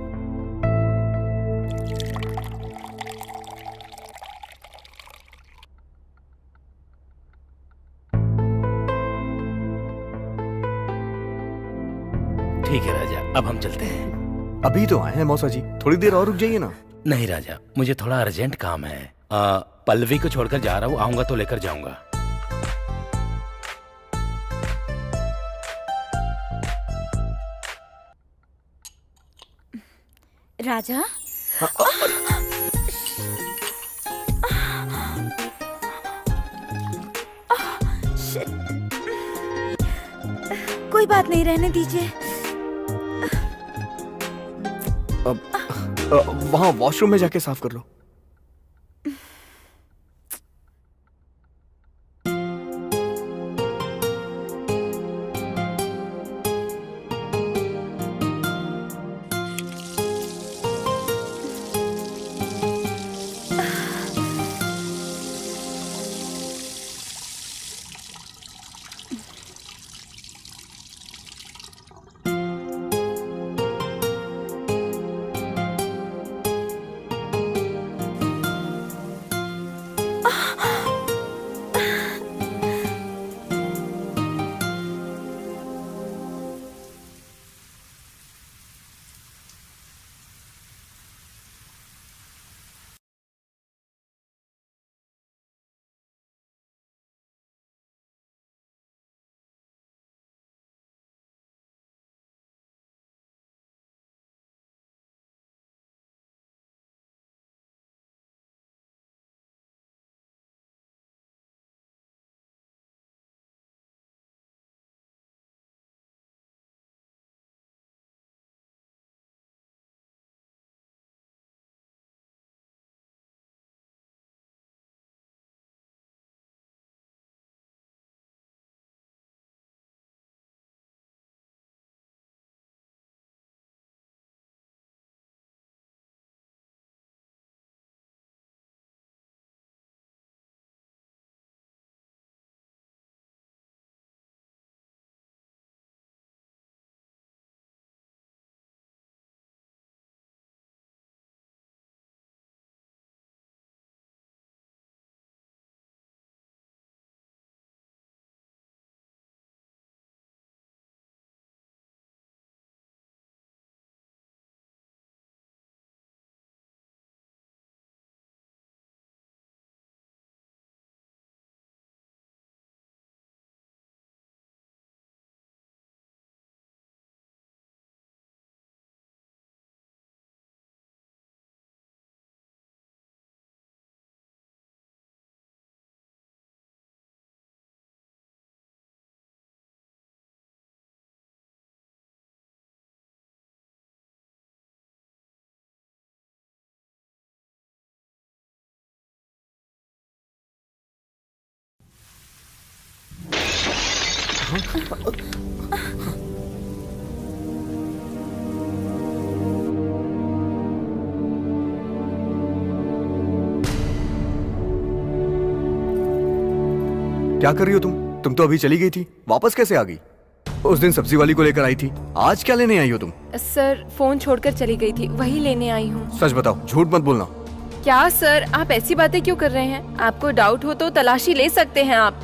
ठीक है राजा, अब हम चलते हैं। अभी तो आए हैं मौसा जी, थोड़ी देर और रुक जाइए ना। नहीं राजा, मुझे थोड़ा अर्जेंट काम है। पल्लवी को छोड़कर जा रहा हूँ, आऊंगा तो लेकर जाऊंगा। राजा, कोई बात नहीं, रहने दीजिए। वहाँ वॉशरूम में जाके साफ कर लो। क्या कर रही हो तुम? तुम तो अभी चली गई थी, वापस कैसे आ गई? उस दिन सब्जी वाली को लेकर आई थी, आज क्या लेने आई हो तुम? सर फोन छोड़कर चली गई थी, वही लेने आई हूँ। सच बताओ, झूठ मत बोलना। क्या सर, आप ऐसी बातें क्यों कर रहे हैं? आपको डाउट हो तो तलाशी ले सकते हैं आप।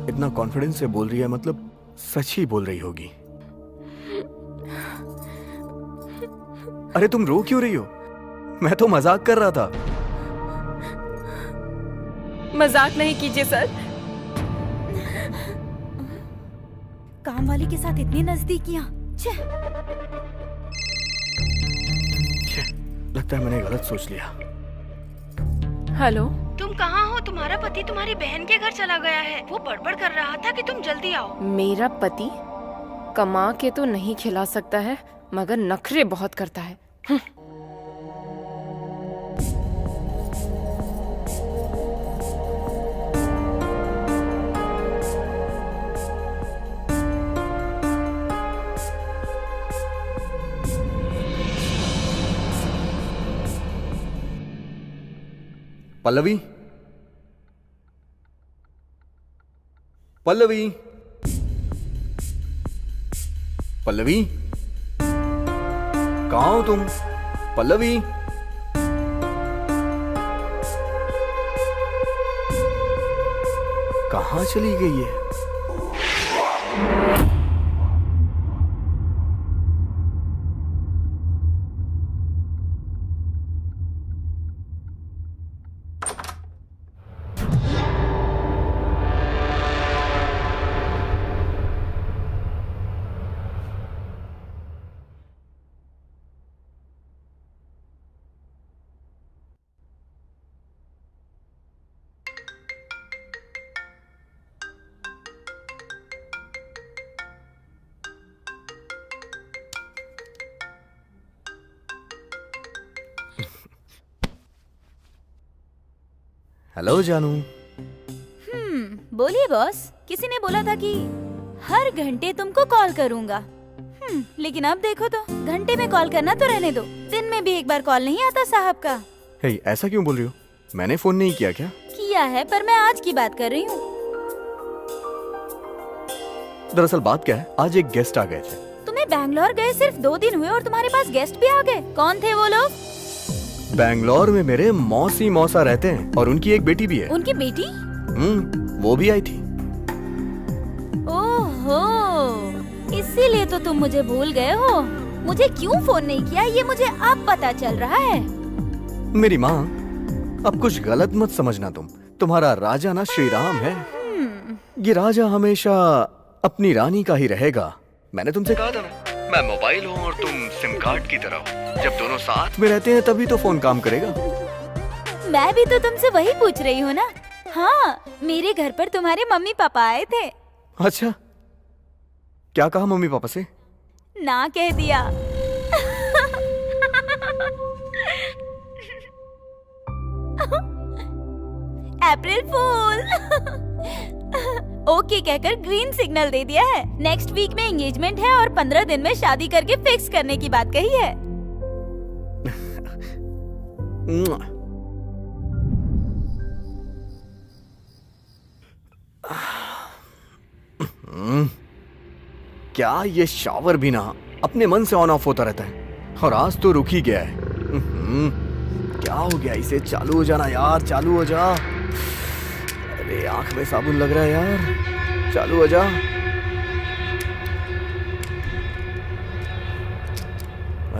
इतना कॉन्फिडेंस से बोल रही है, मतलब सच ही बोल रही होगी। अरे तुम रो क्यों रही हो? मैं तो मजाक कर रहा था। मजाक नहीं कीजिए सर। काम वाली के साथ इतनी नजदीकियां। छे। लगता है मैंने गलत सोच लिया। हेलो, तुम कहाँ हो? तुम्हारा पति तुम्हारी बहन के घर चला गया है। वो बड़बड़ कर रहा था कि तुम जल्दी आओ। मेरा पति कमा के तो नहीं खिला सकता है, मगर नखरे बहुत करता है। पल्लवी, पल्लवी, पल्लवी, कहाँ हो तुम? पल्लवी, कहाँ चली गई है? हेलो जानू। बोलिए बॉस। किसी ने बोला था कि हर घंटे तुमको कॉल करूंगा। लेकिन अब देखो तो, घंटे में कॉल करना तो रहने दो, दिन में भी एक बार कॉल नहीं आता साहब का। हे, ऐसा क्यों बोल रही हो? मैंने फोन नहीं किया क्या? किया है, पर मैं आज की बात कर रही हूँ। दरअसल बात क्या है, आज एक गेस्ट आ गए थे। तुम्हें बैंगलोर गए सिर्फ 2 दिन हुए और तुम्हारे पास गेस्ट भी आ गए। कौन थे वो लोग? बैंगलोर में मेरे मौसी मौसा रहते हैं और उनकी एक बेटी भी है। उनकी बेटी? वो भी आई थी। ओहो, इसीलिए तो तुम मुझे भूल गए हो। मुझे क्यों फोन नहीं किया, ये मुझे अब पता चल रहा है। मेरी माँ, अब कुछ गलत मत समझना तुम। तुम्हारा राजा ना श्री राम है। ये राजा हमेशा अपनी रानी का ही रहेगा। मैंने तुमसे कहा था ना, मैं मोबाइल हूँ और तुम सिम कार्ड की तरह हो। जब दोनों साथ में रहते हैं तभी तो फोन काम करेगा। मैं भी तो तुमसे वही पूछ रही हूँ ना। हाँ, मेरे घर पर तुम्हारे मम्मी पापा आए थे। अच्छा, क्या कहा मम्मी पापा से? ना कह दिया। अप्रैल फूल। ओके कहकर ग्रीन सिग्नल दे दिया है। नेक्स्ट वीक में एंगेजमेंट है और 15 दिन में शादी करके फिक्स करने की बात कही है। क्या ये शावर भी ना अपने मन से ऑन ऑफ होता रहता है, और आज तो रुक ही गया है। क्या हो गया इसे? चालू हो जाना यार, चालू हो जा। अरे आंख में साबुन लग रहा है यार, चालू हो जा।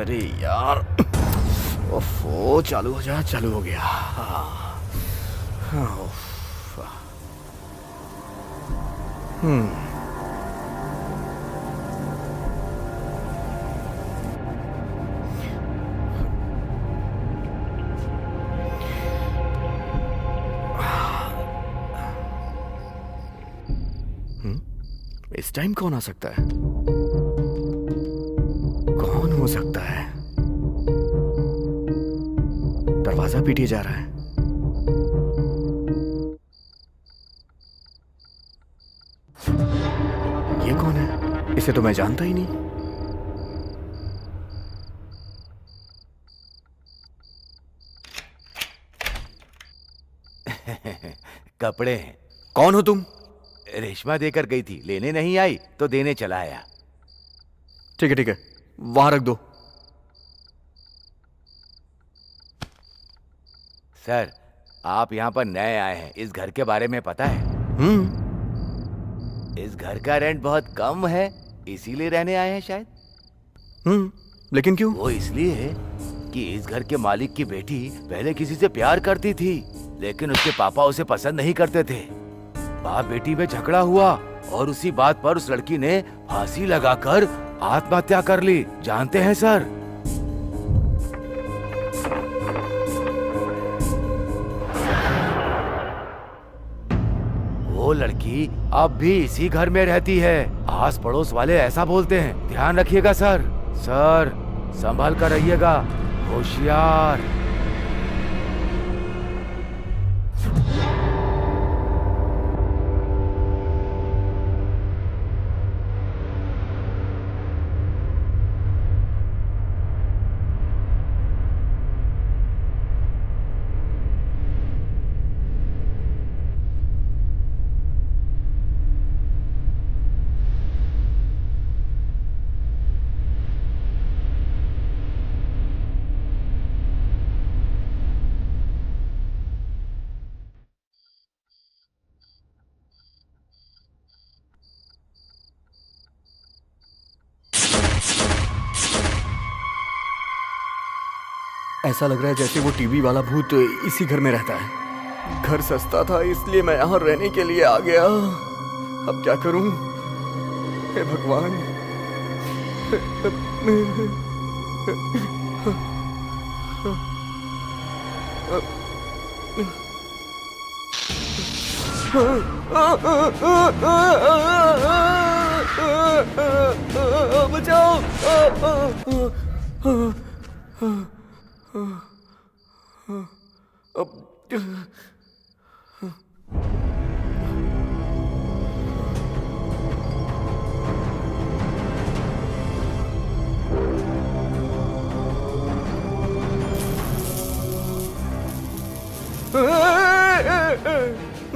अरे यार, ओफो, चालू हो जा। चालू हो गया। इस टाइम कौन आ सकता है? कौन हो सकता है? दरवाजा पीटे जा रहा है। ये कौन है? इसे तो मैं जानता ही नहीं। कपड़े। कौन हो तुम? रेशमा देकर गई थी, लेने नहीं आई तो देने चला आया। ठीक है, वहां रख दो। सर, आप यहाँ पर नए आए हैं, इस घर के बारे में पता है? इस घर का रेंट बहुत कम है, इसीलिए रहने आए हैं शायद। लेकिन क्यों? वो इसलिए है कि इस घर के मालिक की बेटी पहले किसी से प्यार करती थी, लेकिन उसके पापा उसे पसंद नहीं करते थे। बाप बेटी में झगड़ा हुआ और उसी बात पर उस लड़की ने फांसी लगाकर आत्महत्या कर ली। जानते हैं सर? वो लड़की अब भी इसी घर में रहती है। आस पड़ोस वाले ऐसा बोलते हैं। ध्यान रखिएगा सर। सर, संभल कर रहिएगा, होशियार। ऐसा लग रहा है जैसे वो टीवी वाला भूत इसी घर में रहता है। घर सस्ता था इसलिए मैं यहाँ रहने के लिए आ गया। अब क्या करूं? हे भगवान। बचाओ।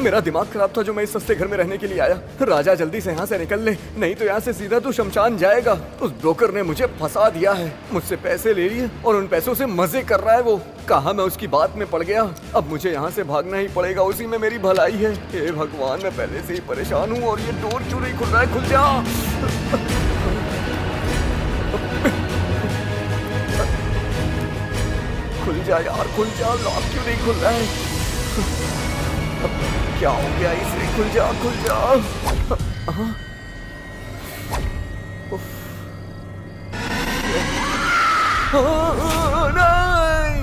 मेरा दिमाग खराब था जो मैं इस सस्ते घर में रहने के लिए आया। राजा, जल्दी से यहाँ से निकल ले, नहीं तो यहाँ से सीधा तू शमशान जाएगा। उस ब्रोकर ने मुझे फंसा दिया है, मुझसे पैसे ले लिए और उन पैसों से मजे कर रहा है वो। कहा मैं उसकी बात में पड़ गया। अब मुझे यहाँ से भागना ही पड़ेगा, उसी में मेरी भलाई है। हे भगवान, मैं पहले से ही परेशान हूँ और ये डोर क्यों नहीं खुल रहा है? खुल जा, खुल जा यार, खुल जा। लॉक क्यों नहीं खुल रहा है? क्या हो गया इसे? खुल जा, खुल जा। नहीं।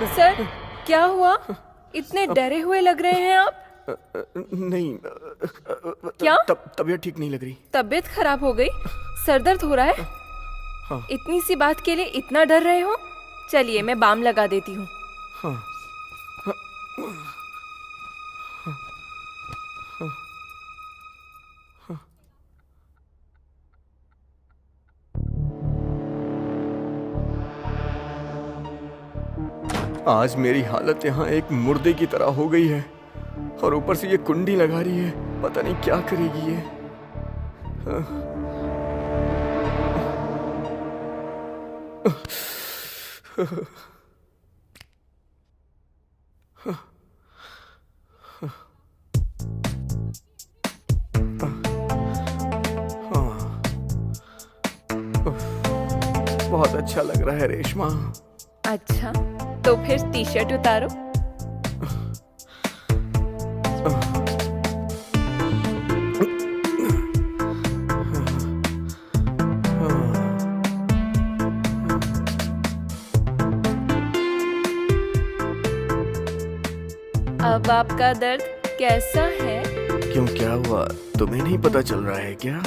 सर, क्या हुआ? इतने डरे हुए लग रहे हैं आप। नहीं, क्या? तबीयत ठीक नहीं लग रही। तबीयत खराब हो गई? सर दर्द हो रहा है? हाँ। इतनी सी बात के लिए इतना डर रहे हो? चलिए मैं बाम लगा देती हूँ। हाँ। आज मेरी हालत यहाँ एक मुर्दे की तरह हो गई है और ऊपर से ये कुंडी लगा रही है। पता नहीं क्या करेगी ये। बहुत अच्छा लग रहा है रेशमा। अच्छा, तो फिर टी शर्ट उतारो। अब बाप का दर्द कैसा है? क्यों, क्या हुआ? तुम्हें नहीं पता चल रहा है क्या?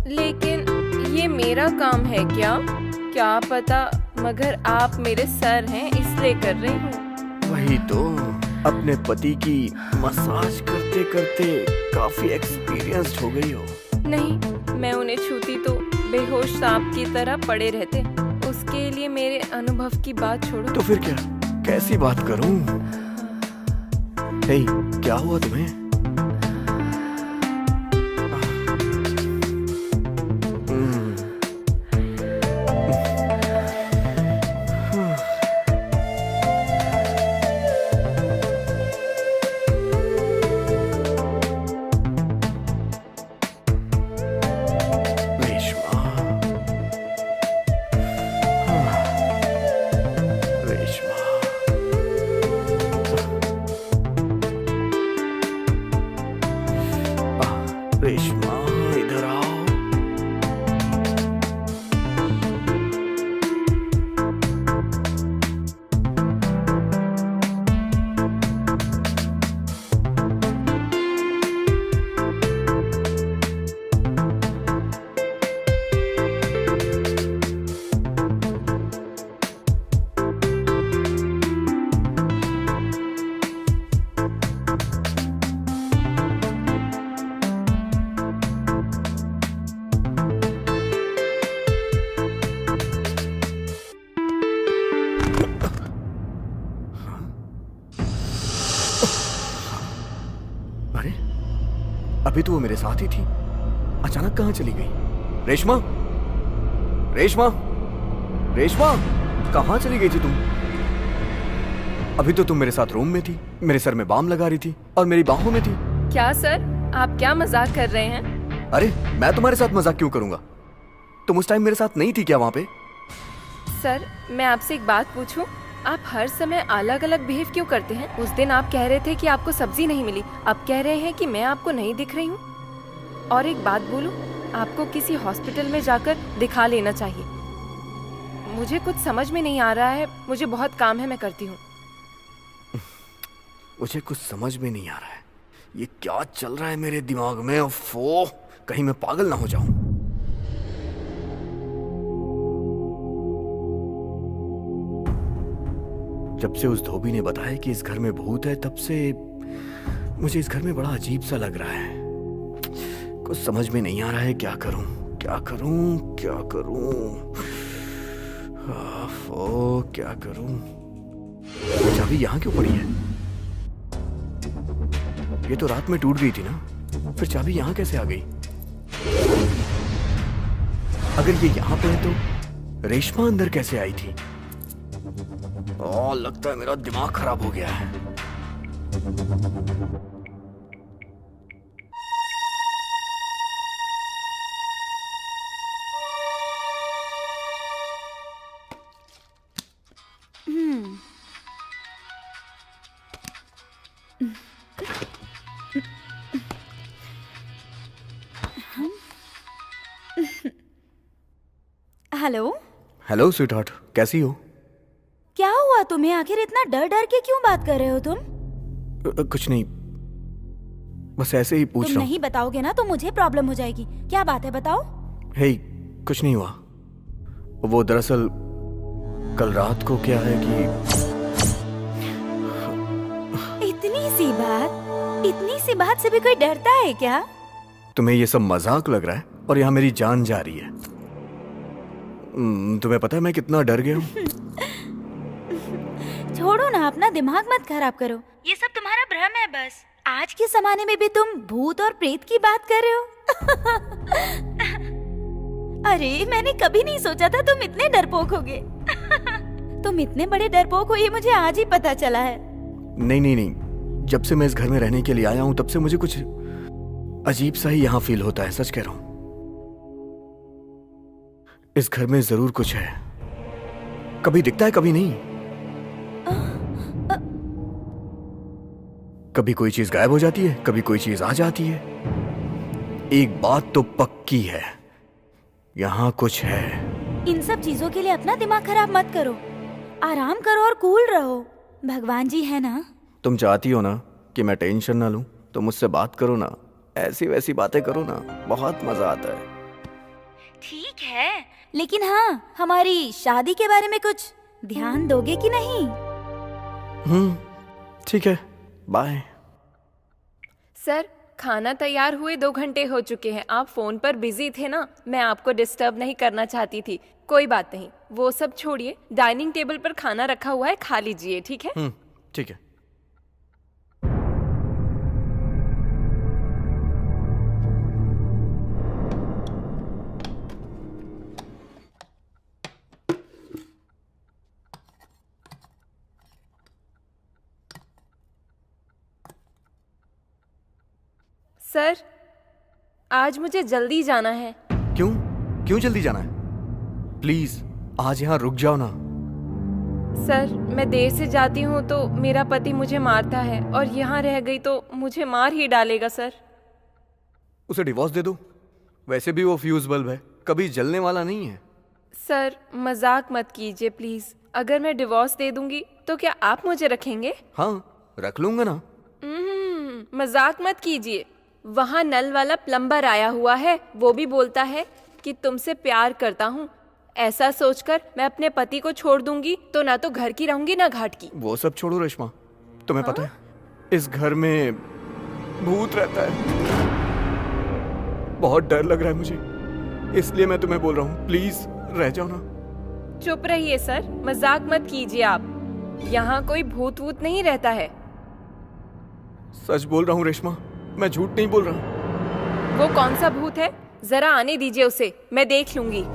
लेकिन ये मेरा काम है क्या? क्या पता, मगर आप मेरे सर हैं इसलिए कर रही हूँ। वही तो, अपने पति की मसाज करते करते काफी एक्सपीरियंस्ड हो गई हो। नहीं, मैं उन्हें छूती तो बेहोश सांप की तरह पड़े रहते। उसके लिए मेरे अनुभव की बात छोड़ो। तो फिर क्या, कैसी बात करूं? हे, क्या हुआ तुम्हें? रेशमा, इधर आओ। अरे, अभी तो वो मेरे साथ ही थी, अचानक कहाँ चली गई? रेशमा, रेशमा, रेशमा, कहाँ चली गई थी तुम? अभी तो तुम मेरे साथ रूम में थी, मेरे सर में बाम लगा रही थी और मेरी बाहों में थी। क्या सर, आप क्या मजाक कर रहे हैं? अरे, मैं तुम्हारे साथ मजाक क्यों करूंगा? तुम उस टाइम मेरे साथ नहीं थी क्या वहां पे? सर, मैं आपसे एक बात पूछूं? आप हर समय अलग अलग बिहेव क्यों करते हैं? उस दिन आप कह रहे थे कि आपको सब्जी नहीं मिली, अब कह रहे हैं कि मैं आपको नहीं दिख रही हूँ। और एक बात बोलूं, आपको किसी हॉस्पिटल में जाकर दिखा लेना चाहिए। मुझे कुछ समझ में नहीं आ रहा है, मुझे बहुत काम है, मैं करती हूँ। मुझे कुछ समझ में नहीं आ रहा है, ये क्या चल रहा है मेरे दिमाग में? ओफो, कहीं मैं पागल ना हो जाऊं। जब से उस धोबी ने बताया कि इस घर में भूत है, तब से मुझे इस घर में बड़ा अजीब सा लग रहा है। कुछ समझ में नहीं आ रहा है, क्या करूं, क्या करूं, क्या करूं? ओफो, क्या करूं? वो चाबी यहाँ क्यों पड़ी है? ये तो रात में टूट गई थी ना, फिर चाबी यहाँ कैसे आ गई? अगर ये यहाँ पे है तो रेशमा अंदर कैसे आई थी? लगता है मेरा दिमाग खराब हो गया है। हेलो। हेलो स्वीटहार्ट, कैसी हो? क्या हुआ तुम्हें? आखिर इतना डर डर के क्यों बात कर रहे हो तुम? कुछ नहीं, बस ऐसे ही पूछ तुम रहा हूँ। नहीं बताओगे ना तो मुझे प्रॉब्लम हो जाएगी। क्या बात है, बताओ। हे, कुछ नहीं हुआ। वो दरअसल कल रात को क्या है कि इतनी सी बात से भी कोई डरता है क्या? तुम्हें ये सब मजाक लग रहा है और यहाँ मेरी जान जा रही है। तुम्हें पता है मैं कितना डर गया हूँ? छोड़ो ना, अपना दिमाग मत खराब करो। ये सब तुम्हारा भ्रम है बस। आज के जमाने में भी तुम भूत और प्रेत की बात कर रहे हो। अरे, मैंने कभी नहीं सोचा था तुम इतने डरपोक होगे। तुम इतने बड़े डरपोक हो ये मुझे आज ही पता चला है। नहीं नहीं नहीं, जब से मैं इस घर में रहने के लिए आया हूँ तब से मुझे कुछ अजीब सा ही यहाँ फील होता है, सच कह रहा हूँ। इस घर में जरूर कुछ है, कभी दिखता है कभी नहीं। कभी कोई चीज गायब हो जाती है, कभी कोई चीज आ जाती है। एक बात तो पक्की है, यहाँ कुछ है। इन सब चीजों के लिए अपना दिमाग खराब मत करो, आराम करो और कूल रहो। भगवान जी है ना। तुम चाहती हो ना कि मैं टेंशन ना लूं तो मुझसे बात करो ना, ऐसी वैसी बातें करो ना, बहुत मजा आता है। ठीक है, लेकिन हाँ, हमारी शादी के बारे में कुछ ध्यान दोगे कि नहीं? ठीक है, बाय। सर, खाना तैयार हुए 2 घंटे हो चुके हैं। आप फोन पर बिजी थे ना, मैं आपको डिस्टर्ब नहीं करना चाहती थी। कोई बात नहीं, वो सब छोड़िए। डाइनिंग टेबल पर खाना रखा हुआ है, खा लीजिए, ठीक है? ठीक है। सर, आज मुझे जल्दी जाना है। क्यों क्यों जल्दी जाना है? प्लीज आज यहाँ रुक जाओ ना। सर, मैं देर से जाती हूँ तो मेरा पति मुझे मारता है, और यहाँ रह गई तो मुझे मार ही डालेगा। सर, उसे डिवोर्स दे दो। वैसे भी वो फ्यूज बल्ब है, कभी जलने वाला नहीं है। सर मजाक मत कीजिए प्लीज। अगर मैं डिवोर्स दे दूंगी तो क्या आप मुझे रखेंगे? हाँ, रख लूंगा ना। मजाक मत कीजिए। वहाँ नल वाला प्लम्बर आया हुआ है, वो भी बोलता है कि तुमसे प्यार करता हूँ। ऐसा सोचकर मैं अपने पति को छोड़ दूंगी तो ना तो घर की रहूंगी ना घाट की। वो सब छोड़ो रेशमा, तुम्हें पता है इस घर में भूत रहता है। बहुत डर लग रहा है मुझे, इसलिए मैं तुम्हें बोल रहा हूँ, प्लीज रह जाओ ना। चुप रहिए सर, मजाक मत कीजिए आप। यहाँ कोई भूत वूत नहीं रहता है। सच बोल रहा हूँ रेशमा, मैं झूठ नहीं बोल रहा। वो कौन सा भूत है? जरा आने दीजिए उसे, मैं देख लूंगी।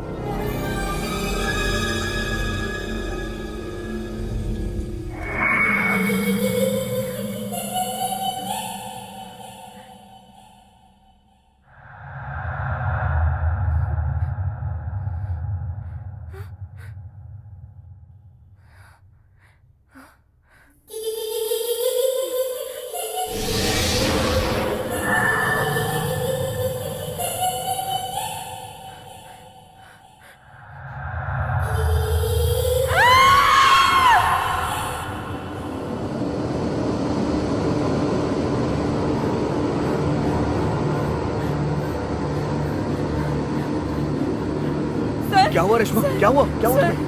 क्या हुआ रेशमा? क्या हुआ? क्या हुआ तुम्हें?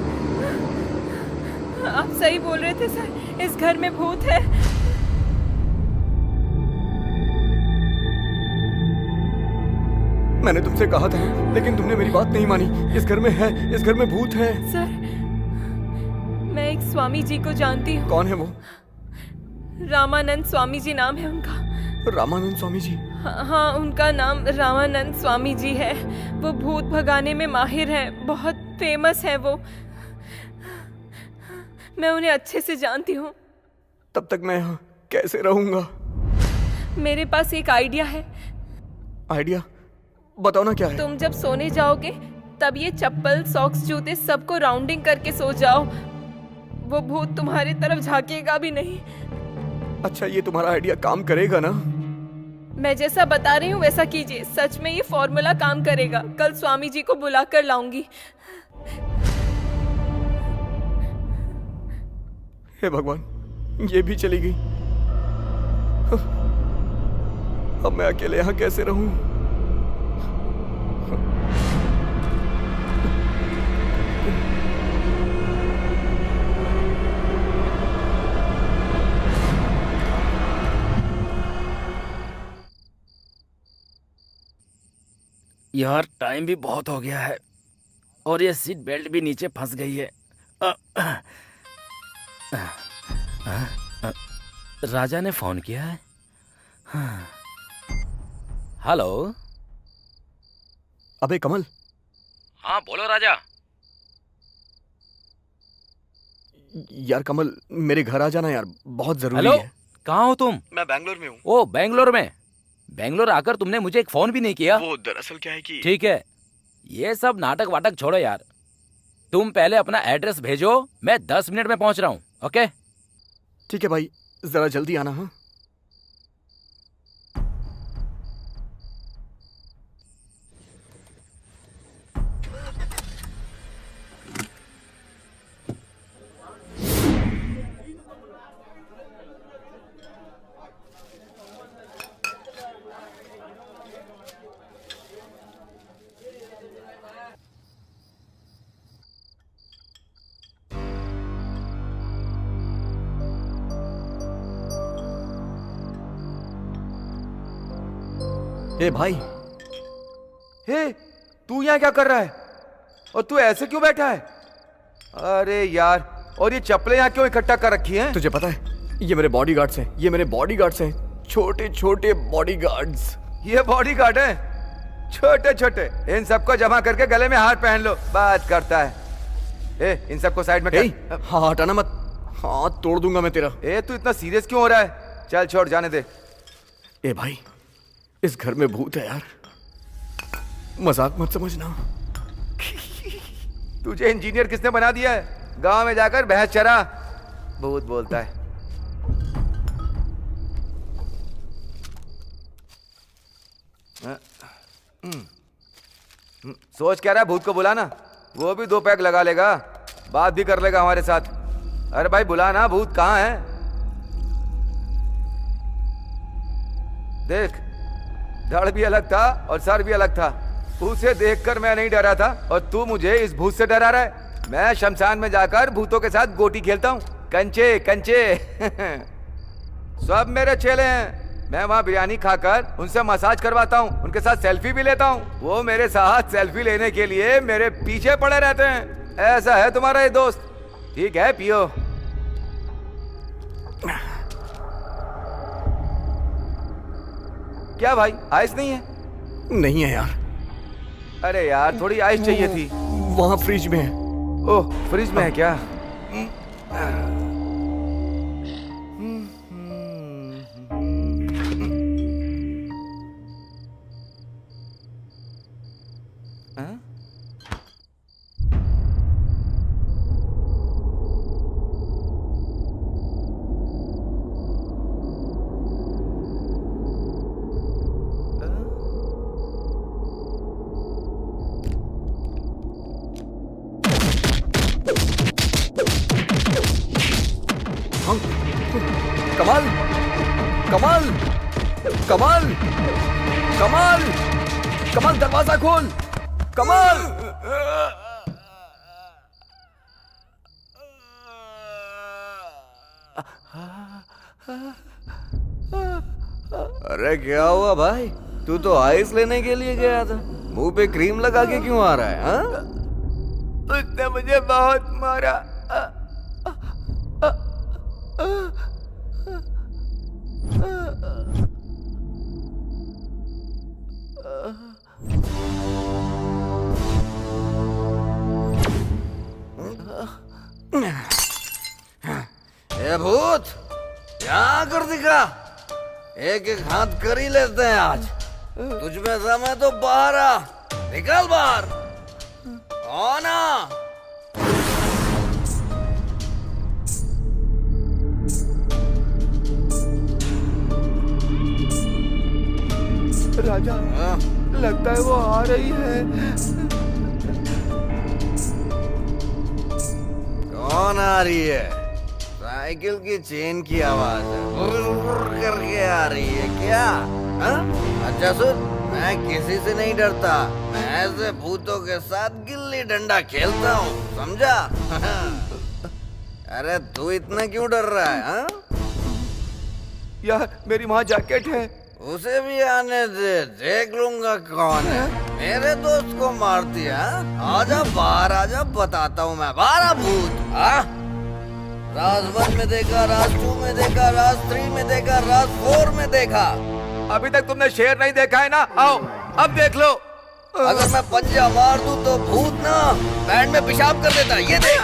आप सही बोल रहे थे सर, इस घर में भूत है। मैंने तुमसे कहा था, लेकिन तुमने मेरी बात नहीं मानी। इस घर में है, इस घर में भूत है। सर, मैं एक स्वामी जी को जानती हूँ। कौन है वो? रामानंद स्वामी जी नाम है उनका। रामानंद स्वामी जी? हाँ, उनका नाम रामानंद स्वामी जी है। वो भूत भगाने में माहिर हैं, बहुत फेमस है वो। मैं उन्हें अच्छे से जानती हूँ। तब तक मैं यहाँ कैसे रहूंगा? मेरे पास एक आइडिया है। आइडिया? बताओ ना क्या है। तुम जब सोने जाओगे तब ये चप्पल, सॉक्स, जूते सबको राउंडिंग करके सो जाओ। वो भूत तुम्हारी तरफ झांकेगा भी नहीं। अच्छा, ये तुम्हारा आइडिया काम करेगा ना? मैं जैसा बता रही हूँ वैसा कीजिए, सच में ये फॉर्मूला काम करेगा। कल स्वामी जी को बुला कर लाऊंगी। हे भगवान, ये भी चली गई। अब मैं अकेले यहाँ कैसे रहूं? यार टाइम भी बहुत हो गया है और ये सीट बेल्ट भी नीचे फंस गई है। राजा ने फोन किया है। हेलो। अबे कमल। हाँ बोलो राजा। यार कमल, मेरे घर आ जाना यार, बहुत जरूरी हेलो, है। कहाँ हो तुम? मैं बैंगलोर में हूँ। ओ बैंगलोर में। बैंगलोर आकर तुमने मुझे एक फोन भी नहीं किया। वो दरअसल क्या है कि ठीक है, ये सब नाटक वाटक छोड़ो यार। तुम पहले अपना एड्रेस भेजो, मैं 10 मिनट में पहुंच रहा हूँ। ओके ठीक है भाई, जरा जल्दी आना। हाँ ए भाई, हे, तू यहाँ क्या कर रहा है? और तू ऐसे क्यों बैठा है? अरे यार, और ये चप्पलें यहाँ क्यों इकट्ठा कर रखी हैं? तुझे पता है ये मेरे बॉडीगार्ड्स हैं, ये मेरे बॉडीगार्ड्स हैं, छोटे छोटे बॉडीगार्ड्स। ये बॉडीगार्ड है, छोटे छोटे। इन सबको जमा करके गले में हार पहन लो, बात करता है। ए, इन सबको साइड में कर। हाँ हटाना मत, हाथ तोड़ दूंगा मैं तेरा। ए, तू इतना सीरियस क्यों हो रहा है? चल छोड़, जाने दे। ए भाई, इस घर में भूत है यार, मजाक मत समझना। तुझे इंजीनियर किसने बना दिया है? गांव में जाकर भैंस चरा, भूत बोलता है। सोच क्या रहा है? भूत को बुलाना, वो भी 2 पैग लगा लेगा, बात भी कर लेगा हमारे साथ। अरे भाई बुला ना, भूत कहाँ है? देख, धड़ भी अलग था और सर भी अलग था। उसे देखकर मैं नहीं डरा था और तू मुझे इस भूत से डरा रहा है। मैं शमशान में जाकर भूतों के साथ गोटी खेलता हूँ, कंचे कंचे। सब मेरे चेले हैं। मैं वहाँ बिरयानी खाकर उनसे मसाज करवाता हूँ, उनके साथ सेल्फी भी लेता हूँ। वो मेरे साथ सेल्फी लेने के लिए मेरे पीछे पड़े रहते हैं। ऐसा है तुम्हारा ये दोस्त। ठीक है, पियो। क्या भाई, आइस नहीं है? नहीं है यार। अरे यार, थोड़ी आइस चाहिए थी। वहाँ फ्रिज में है। ओह, फ्रिज में है क्या? कमाल, कमाल, कमाल, कमाल, कमाल, दरवाजा खोल, कमाल। अरे क्या हुआ भाई? तू तो आइस लेने के लिए गया था, मुंह पे क्रीम लगा के क्यों आ रहा है? हाँ? उसने मुझे बहुत मारा। ए भूत, यहाँ कर दिखा। एक एक हाथ कर ही लेते हैं आज। तुझ में समय तो बाहर आ, निकल बाहर। कौन आ? राजा, लगता है वो आ रही है। कौन आ रही है? साइकिल की चेन की आवाज है, बुर करके आ रही है क्या? हा? अच्छा सुन, मैं किसी से नहीं डरता। मैं ऐसे भूतों के साथ गिल्ली डंडा खेलता हूँ, समझा? अरे तू इतना क्यों डर रहा है? हा? यार, मेरी वहाँ जैकेट है। उसे भी आने दे, देख लूंगा कौन है। मेरे दोस्त को मार दिया। आजा बाहर, आजा, बताता हूँ मैं। बाहर आ भूत। राज 1 में देखा, राज 2 में देखा, राज 3 में देखा, राज 4 में देखा। अभी तक तुमने शेर नहीं देखा है ना? आओ, अब देख लो। अगर मैं पंजा मार दूं तो भूत ना पैंट में पेशाब कर देता। ये देख।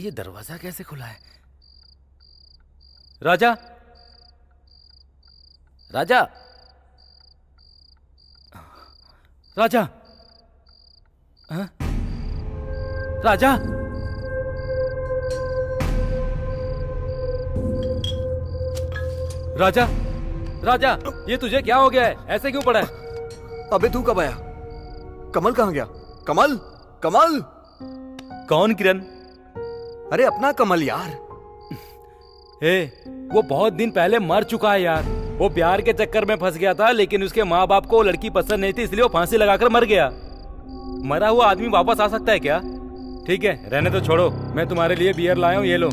ये दरवाजा कैसे खुला है? राजा, राजा, राजा, हाँ? राजा, राजा, राजा, ये तुझे क्या हो गया है? ऐसे क्यों पड़ा है? अबे तू कब आया? कमल कहाँ गया? कमल, कमल। कौन किरण? अरे अपना कमल यार। हे, वो बहुत दिन पहले मर चुका है यार। वो प्यार के चक्कर में फंस गया था, लेकिन उसके माँ बाप को वो लड़की पसंद नहीं थी, इसलिए वो फांसी लगाकर मर गया। मरा हुआ आदमी वापस आ सकता है क्या? ठीक है, रहने तो छोड़ो, मैं तुम्हारे लिए बियर लाया हूँ, ये लो।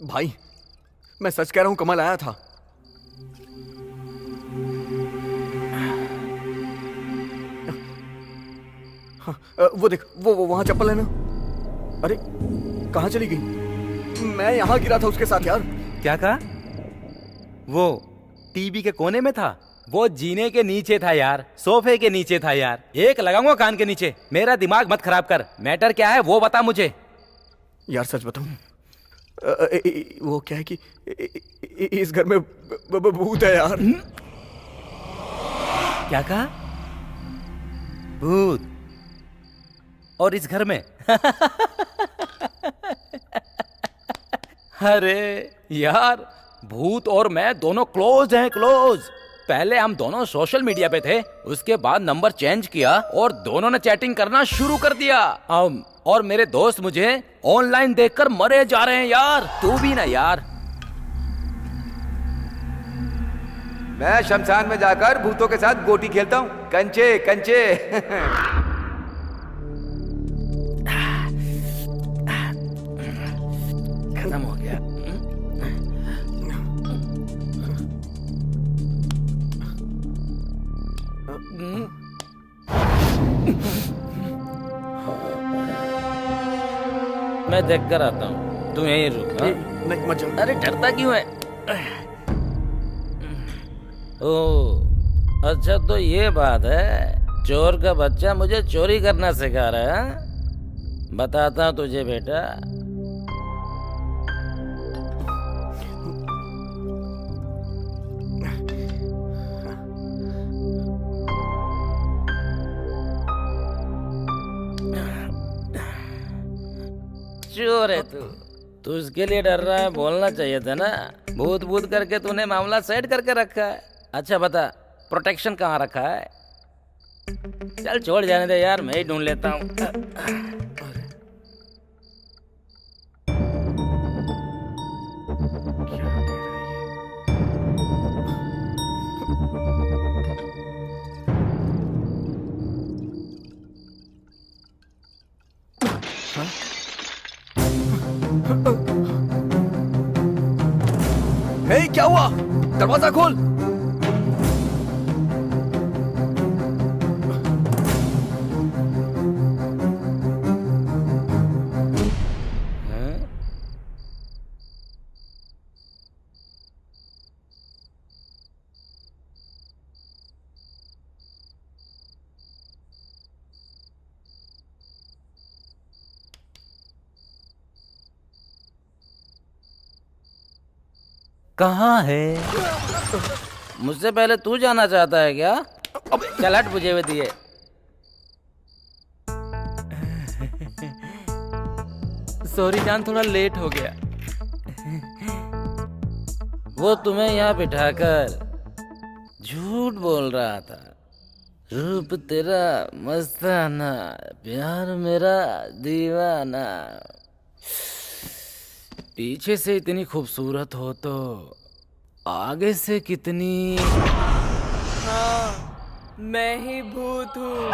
भाई मैं सच कह रहा हूं, कमल आया था। हाँ, वो देख, वो वहां चप्पल है ना। अरे कहाँ चली गई? मैं यहाँ गिरा था उसके साथ यार। क्या कहा? वो टीवी के कोने में था? वो जीने के नीचे था यार, सोफे के नीचे था यार। एक लगाऊंगा कान के नीचे। मेरा दिमाग मत खराब कर। मैटर क्या है वो बता मुझे। यार सच बताऊं, वो क्या है कि इस घर में भूत है यार। क्या कहा? भूत? और इस घर में? अरे यार, भूत और मैं दोनों क्लोज हैं, क्लोज। पहले हम दोनों सोशल मीडिया पे थे, उसके बाद नंबर चेंज किया और दोनों ने चैटिंग करना शुरू कर दिया। और मेरे दोस्त मुझे ऑनलाइन देखकर मरे जा रहे हैं यार। तू भी ना यार। मैं शमशान में जाकर भूतों के साथ गोटी खेलता हूँ, कंचे कंचे। खत्म हो गया। मैं देख कर आता हूँ, तू यहीं रुक। नहीं मत जा। अरे डरता क्यों है? ओह अच्छा, तो ये बात है। चोर का बच्चा मुझे चोरी करना सिखा रहा है। बताता हूँ तुझे बेटा। चोर है तू इसके लिए डर रहा है? बोलना चाहिए था ना। भूत भूत करके तूने मामला सेट करके रखा है। अच्छा बता, प्रोटेक्शन कहाँ रखा है? चल छोड़ जाने दे यार, मैं ही ढूंढ लेता हूँ। हे, क्या हुआ? दरवाजा खोल। कहाँ है? मुझसे पहले तू जाना चाहता है क्या? चल हट, मुझे भी दिए। सॉरी जान, थोड़ा लेट हो गया। वो तुम्हें यहाँ बिठाकर झूठ बोल रहा था। रूप तेरा मस्ताना, प्यार मेरा दीवाना। पीछे से इतनी खूबसूरत हो तो आगे से कितनी। हाँ, मैं ही भूत हूँ।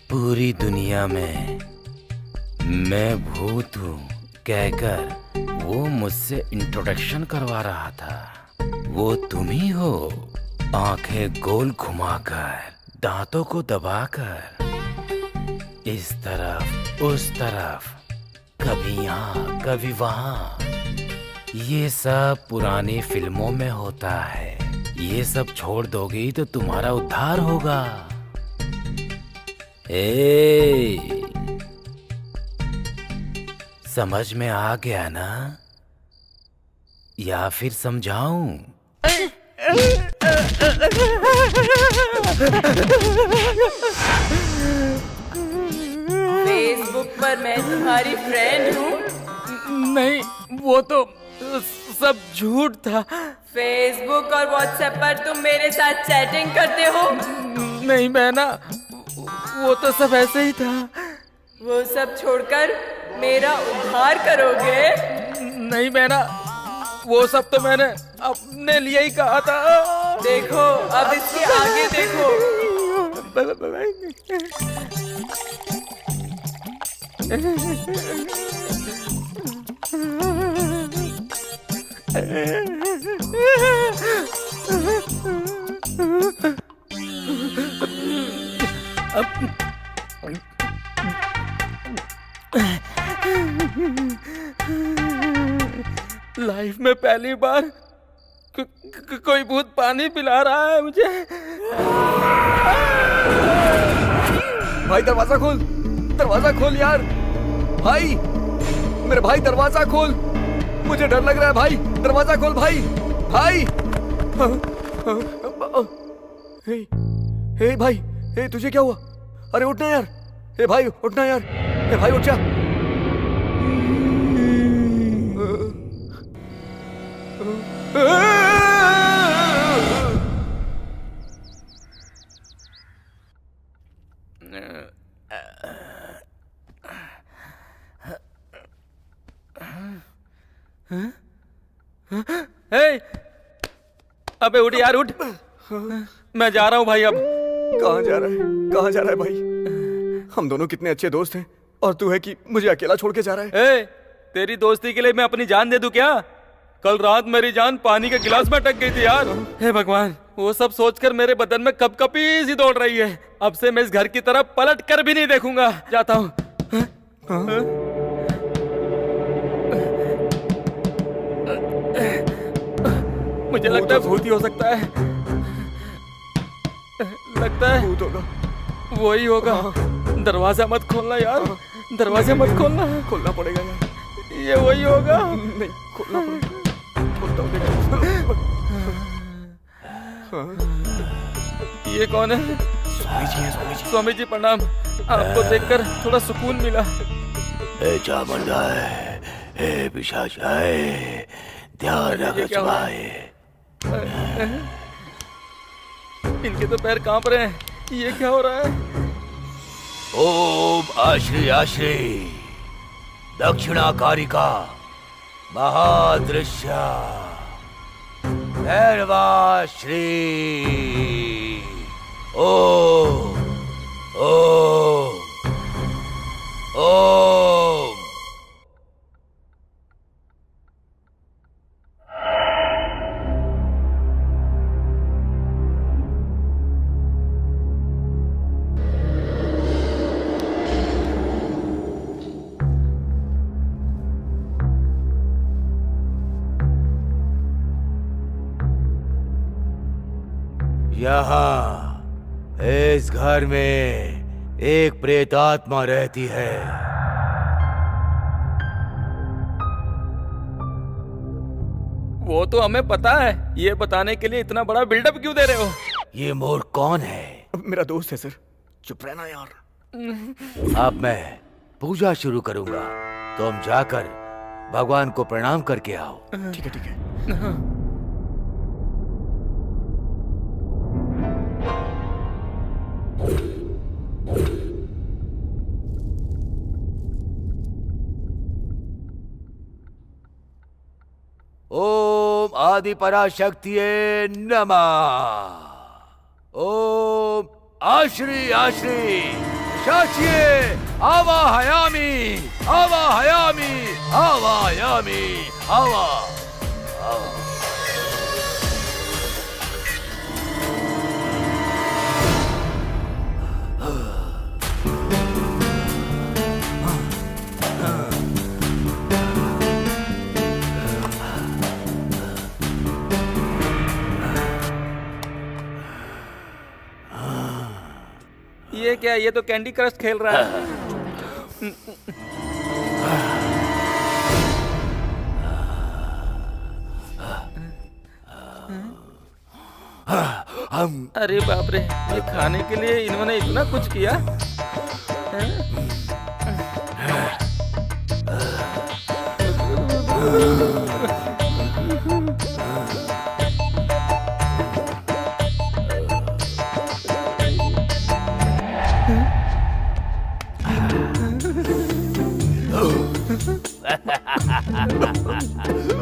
पूरी दुनिया में मैं भूत हूँ कहकर वो मुझसे इंट्रोडक्शन करवा रहा था। वो तुम ही हो, आंखें गोल घुमाकर, दांतों को दबाकर, इस तरफ उस तरफ, कभी यहाँ कभी वहाँ। ये सब पुरानी फिल्मों में होता है। ये सब छोड़ दोगी तो तुम्हारा उद्धार होगा। समझ में आ गया ना? या फिर समझाऊं? फेसबुक पर मैं तुम्हारी फ्रेंड हूँ। नहीं, वो तो सब झूठ था। फेसबुक और व्हाट्सएप पर तुम मेरे साथ चैटिंग करते हो। नहीं मैं ना वो तो सब ऐसे ही था। वो सब छोड़कर मेरा उद्धार करोगे? नहीं बहना, वो सब तो मैंने अपने लिए ही कहा था। देखो अब इसके आगे देखो। लाइफ में पहली बार कोई भूत पानी पिला रहा है मुझे। भाई दरवाजा खोल, दरवाजा खोल यार। भाई, मेरे भाई दरवाजा खोल, मुझे डर लग रहा है भाई। दरवाजा खोल भाई, भाई। हे, हे भाई, हे तुझे क्या हुआ? अरे उठना यार, हे भाई उठना यार, हे भाई उठ जा। हे, अबे उठ यार उठ। मैं जा रहा हूँ भाई। अब कहाँ जा रहा है? कहाँ जा रहा है भाई? हम दोनों कितने अच्छे दोस्त हैं और तू है कि मुझे अकेला छोड़ के जा रहा है। तेरी दोस्ती के लिए मैं अपनी जान दे दूं क्या? कल रात मेरी जान पानी के गिलास में अटक गई थी यार। हे भगवान, वो सब सोचकर मेरे बदन में कपकपी सी दौड़ रही है। अब से मैं इस घर की तरफ पलट कर भी नहीं देखूंगा। जाता हूँ। मुझे लगता है भूत ही हो सकता है। लगता है भूत होगा। वही होगा। दरवाजा मत खोलना यार, दरवाजा मत खोलना। खोलना पड़ेगा यार। ये वही होगा। नहीं, खोलना पड़ेगा। खोलता हूँ, देखो। ये कौन है? स्वामी जी है, स्वामी जी। स्वामी जी प्रणाम। आपको देखकर थोड़ा सुकून मिला। ए चामुंडाए, ए पिशाचाए, ध्यान रख छुपाए। इनके तो पैर कांप रहे हैं। ये क्या हो रहा है? ओम आश्री आश्री दक्षिणाकारिका महादृश्य भैरवाश्री। ओम ओम ओम। यहाँ इस घर में एक प्रेतात्मा रहती है। वो तो हमें पता है। ये बताने के लिए इतना बड़ा बिल्डअप क्यों दे रहे हो? ये मोर कौन है? मेरा दोस्त है सर। चुप रहना यार। अब मैं पूजा शुरू करूंगा, तुम जाकर भगवान को प्रणाम करके आओ। ठीक है, ठीक है। ओम आदि पराशक्तिये नमः। ओम आश्री आश्री शाचिये आवाहयामि आवाहयामि आवाहयामि आवा। ये क्या? ये तो कैंडी क्रश खेल रहा है। अरे बाप रे, ये खाने के लिए इन्होंने इतना कुछ किया।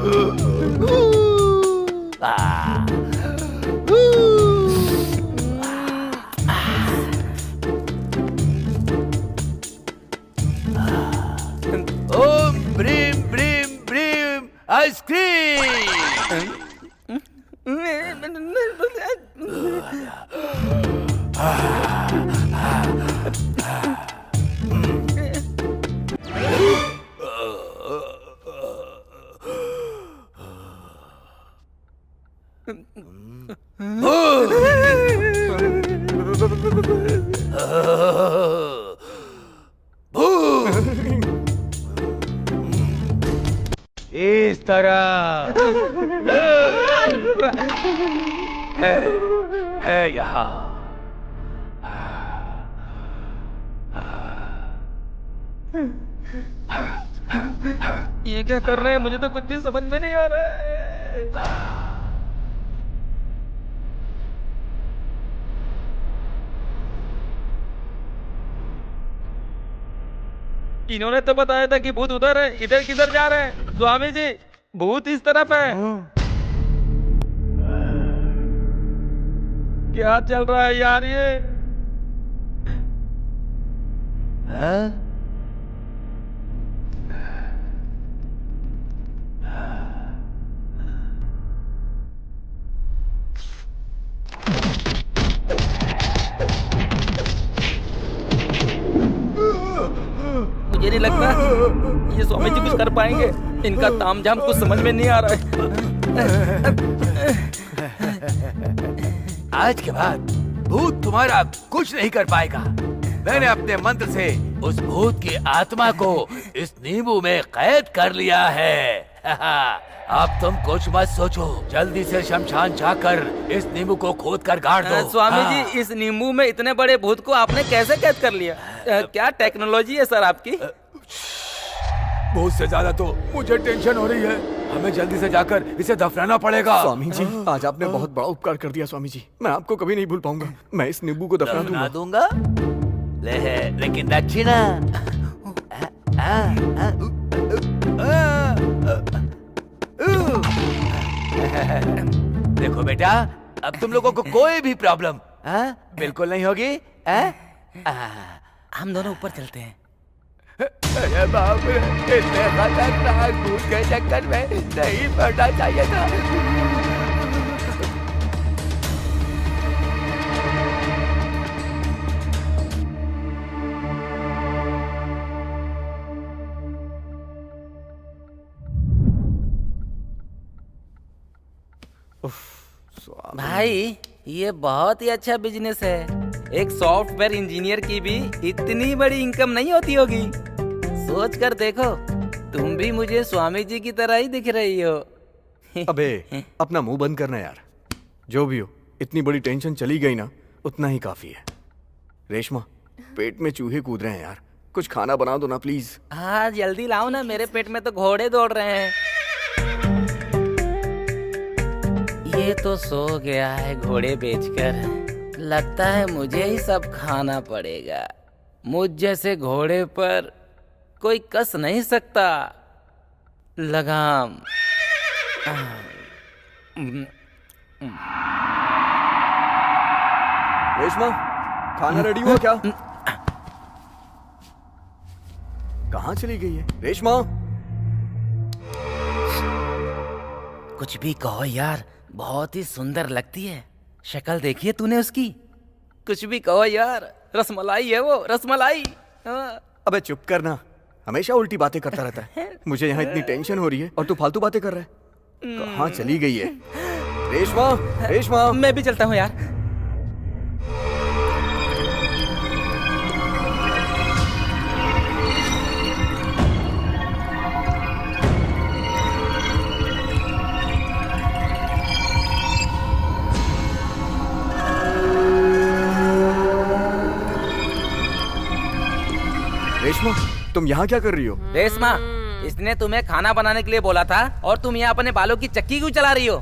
ओम ब्रीम ब्रीम ब्रीम आइसक्रीम। इस तरह है यहाँ। ये क्या कर रहे हैं? मुझे तो कुछ भी समझ में नहीं आ रहा है। इन्होंने तो बताया था कि भूत उधर है, इधर किधर जा रहे हैं? स्वामी जी, भूत इस तरफ है। क्या चल रहा है यार ये? मुझे नहीं लगता ये स्वामी जी कुछ कर पाएंगे। इनका तामझाम कुछ समझ में नहीं आ रहा है। आज के बाद भूत तुम्हारा कुछ नहीं कर पाएगा। मैंने अपने मंत्र से उस भूत की आत्मा को इस नींबू में कैद कर लिया है। अब तुम कुछ मत सोचो, जल्दी से शमशान जाकर इस नींबू को खोद कर गाड़ दो। स्वामी जी, इस नींबू में इतने बड़े भूत को आपने कैसे कैद कर लिया? क्या टेक्नोलॉजी है सर आपकी? बहुत से ज्यादा तो मुझे टेंशन हो रही है। हमें जल्दी से जाकर इसे दफनाना पड़ेगा। स्वामी जी, आज आपने बहुत बड़ा उपकार कर दिया स्वामी जी। मैं आपको कभी नहीं भूल पाऊंगा। मैं इस नींबू को दफना दूंगा। लेकिन दक्षिणा। देखो बेटा, अब तुम लोगों को कोई भी प्रॉब्लम बिल्कुल नहीं होगी। हम दोनों ऊपर चलते हैं। अरे बाप रे, इतने खतरनाक भूत के चक्कर में नहीं पड़ना चाहिए था। भाई, ये बहुत ही अच्छा बिजनेस है। एक सॉफ्टवेयर इंजीनियर की भी इतनी बड़ी इनकम नहीं होती होगी। सोच कर देखो, तुम भी मुझे स्वामी जी की तरह ही दिख रही हो। अबे अपना मुंह बंद करना यार। जो भी हो, इतनी बड़ी टेंशन चली गई ना, उतना ही काफी है। रेशमा, पेट में चूहे कूद रहे हैं यार, कुछ खाना बना दो ना प्लीज। हाँ जल्दी लाओ ना, मेरे पेट में तो घोड़े दौड़ रहे हैं। ये तो सो गया है घोड़े बेचकर। लगता है मुझे ही सब खाना पड़ेगा। मुझ जैसे घोड़े पर कोई कस नहीं सकता लगाम। रेशमा, खाना रेडी हुआ क्या? कहाँ चली गई है रेशमा? कुछ भी कहो यार, बहुत ही सुंदर लगती है। शक्ल देखी है तूने उसकी? कुछ भी कहो यार, रसमलाई है वो, रसमलाई। अबे चुप करना, हमेशा उल्टी बातें करता रहता है। मुझे यहाँ इतनी टेंशन हो रही है और तू फालतू बातें कर रहा है। कहाँ चली गई है रेशमा? रेशमा, मैं भी चलता हूँ यार। रेशमा, तुम यहाँ क्या कर रही हो? रेशमा, इसने तुम्हें खाना बनाने के लिए बोला था और तुम यहाँ अपने बालों की चक्की क्यों चला रही हो?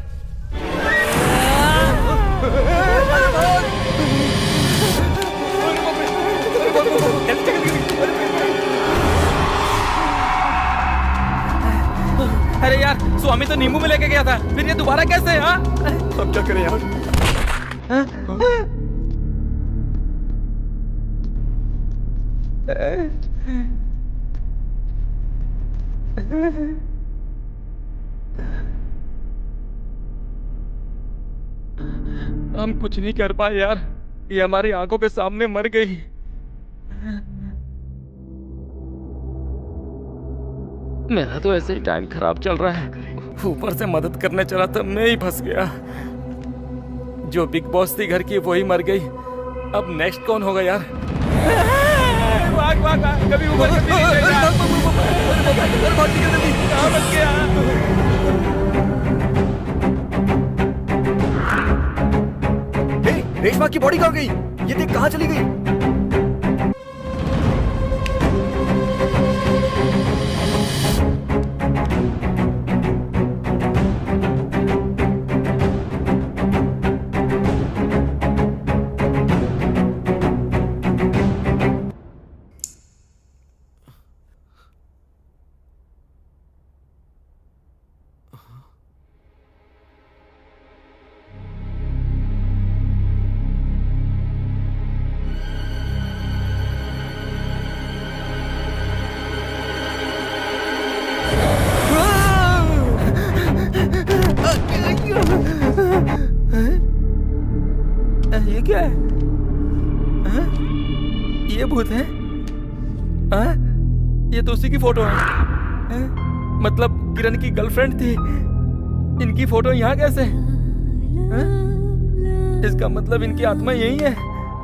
अरे यार, स्वामी तो नींबू में लेके गया था, फिर ये दोबारा कैसे? हाँ, अब क्या करें यार? हम कुछ नहीं कर पाए यार, ये हमारी आंखों के सामने मर गई। मेरा तो ऐसे ही टाइम खराब चल रहा है, ऊपर से मदद करने चला था मैं ही फंस गया। जो बिग बॉस थी घर की वही मर गई, अब नेक्स्ट कौन होगा यार? भाग भाग भाग, कभी ऊपर कभी नीचे जा। कहाँ बच गया? रेशमा की बॉडी कहाँ गई? ये देख कहाँ चली गई? ये क्या है? हाँ? ये भूत है? हाँ? ये तो उसी की फोटो है। हाँ? मतलब किरण की गर्लफ्रेंड थी, इनकी फोटो यहाँ कैसे? हाँ? इसका मतलब इनकी आत्मा यही है।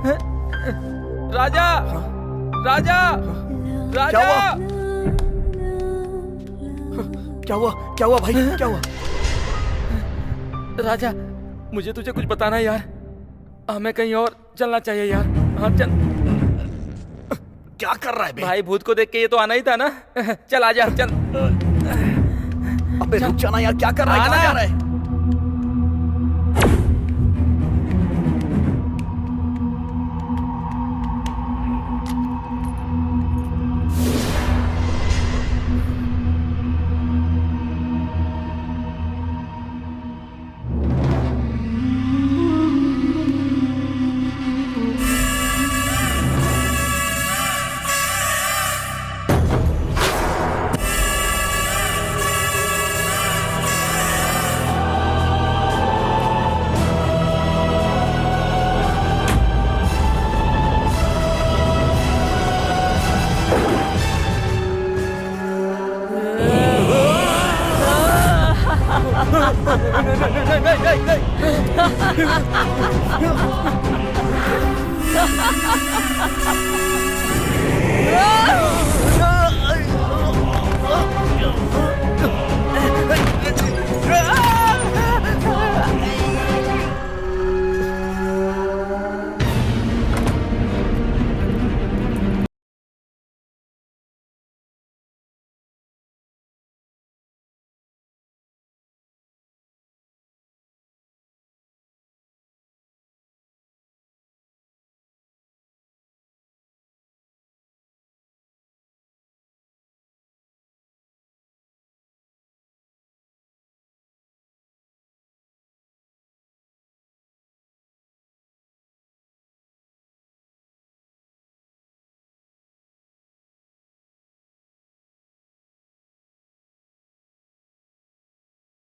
हाँ? राजा, राजा, राजा! क्या हुआ? क्या हुआ भाई? क्या हुआ? राजा, मुझे तुझे कुछ बताना है यार, हमें कहीं और चलना चाहिए यार। हाँ चल। क्या कर रहा है बे? भाई भूत को देख के ये तो आना ही था ना। चल आजा, चल। अबे रुक जाना यार, क्या कर रहा है? कहाँ जा रहा है?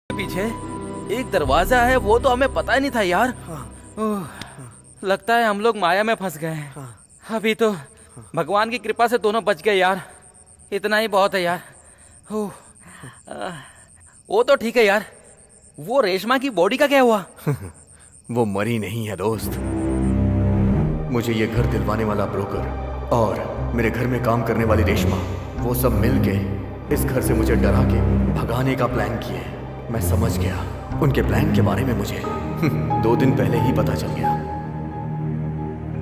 पीछे एक दरवाजा है, वो तो हमें पता ही नहीं था यार। लगता है हम लोग माया में फंस गए हैं। अभी तो भगवान की कृपा से दोनों बच गए यार, इतना ही बहुत है यार। वो तो ठीक है यार, वो रेशमा की बॉडी का क्या हुआ? वो मरी नहीं है दोस्त। मुझे ये घर दिलवाने वाला ब्रोकर और मेरे घर में काम करने वाली रेशमा, वो सब मिलके इस घर से मुझे डरा के भगाने का प्लान किए। मैं समझ गया उनके प्लान के बारे में, मुझे 2 दिन पहले ही पता चल गया।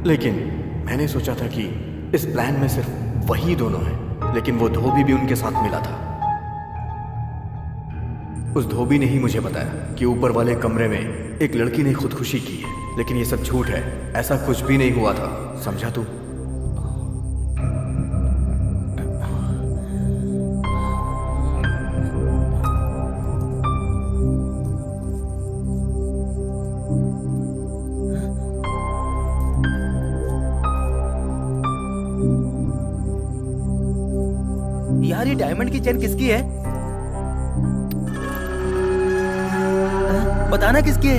लेकिन मैंने सोचा था कि इस प्लान में सिर्फ वही दोनों हैं, लेकिन वो धोबी भी उनके साथ मिला था। उस धोबी ने ही मुझे बताया कि ऊपर वाले कमरे में एक लड़की ने खुदकुशी की है, लेकिन ये सब झूठ है, ऐसा कुछ भी नहीं हुआ था। समझा तू? यार ये डायमंड की चेन किसकी है? बताना किसकी है?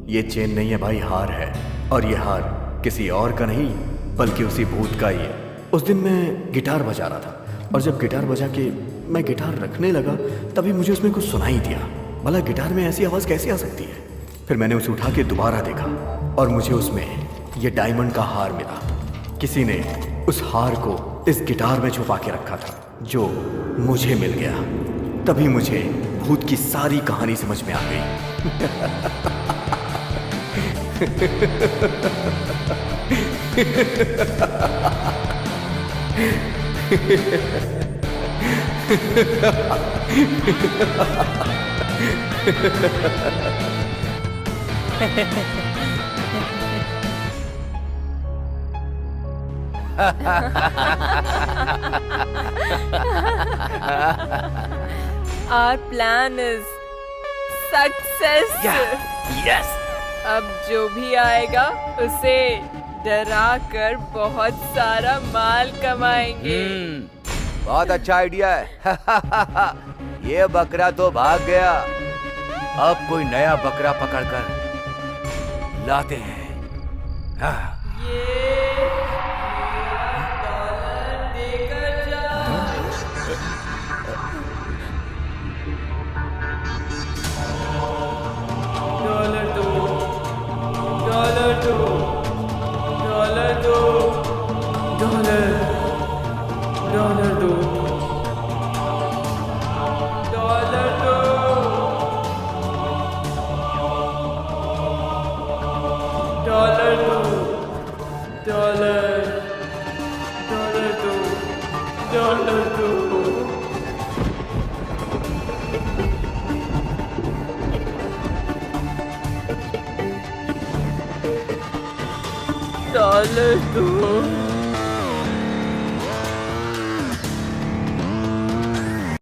ये चेन नहीं है भाई, हार है। और ये हार किसी और का नहीं बल्कि उसी भूत का ही है। उस दिन मैं गिटार बजा रहा था और जब गिटार बजा के मैं गिटार रखने लगा तभी मुझे उसमें कुछ सुनाई दिया। भला गिटार में ऐसी आवाज़ कैसे आ सकती है? फिर मैंने उसे उठा के दोबारा देखा और मुझे उसमें ये डायमंड का हार मिला। किसी ने उस हार को इस गिटार में छुपा के रखा था जो मुझे मिल गया। तभी मुझे भूत की सारी कहानी समझ में आ गई। Our plan is success. Yes. अब जो भी आएगा उसे डरा कर बहुत सारा माल कमाएंगे। बहुत अच्छा आइडिया है। ये बकरा तो भाग गया, अब कोई नया बकरा पकड़कर लाते हैं। हाँ। $2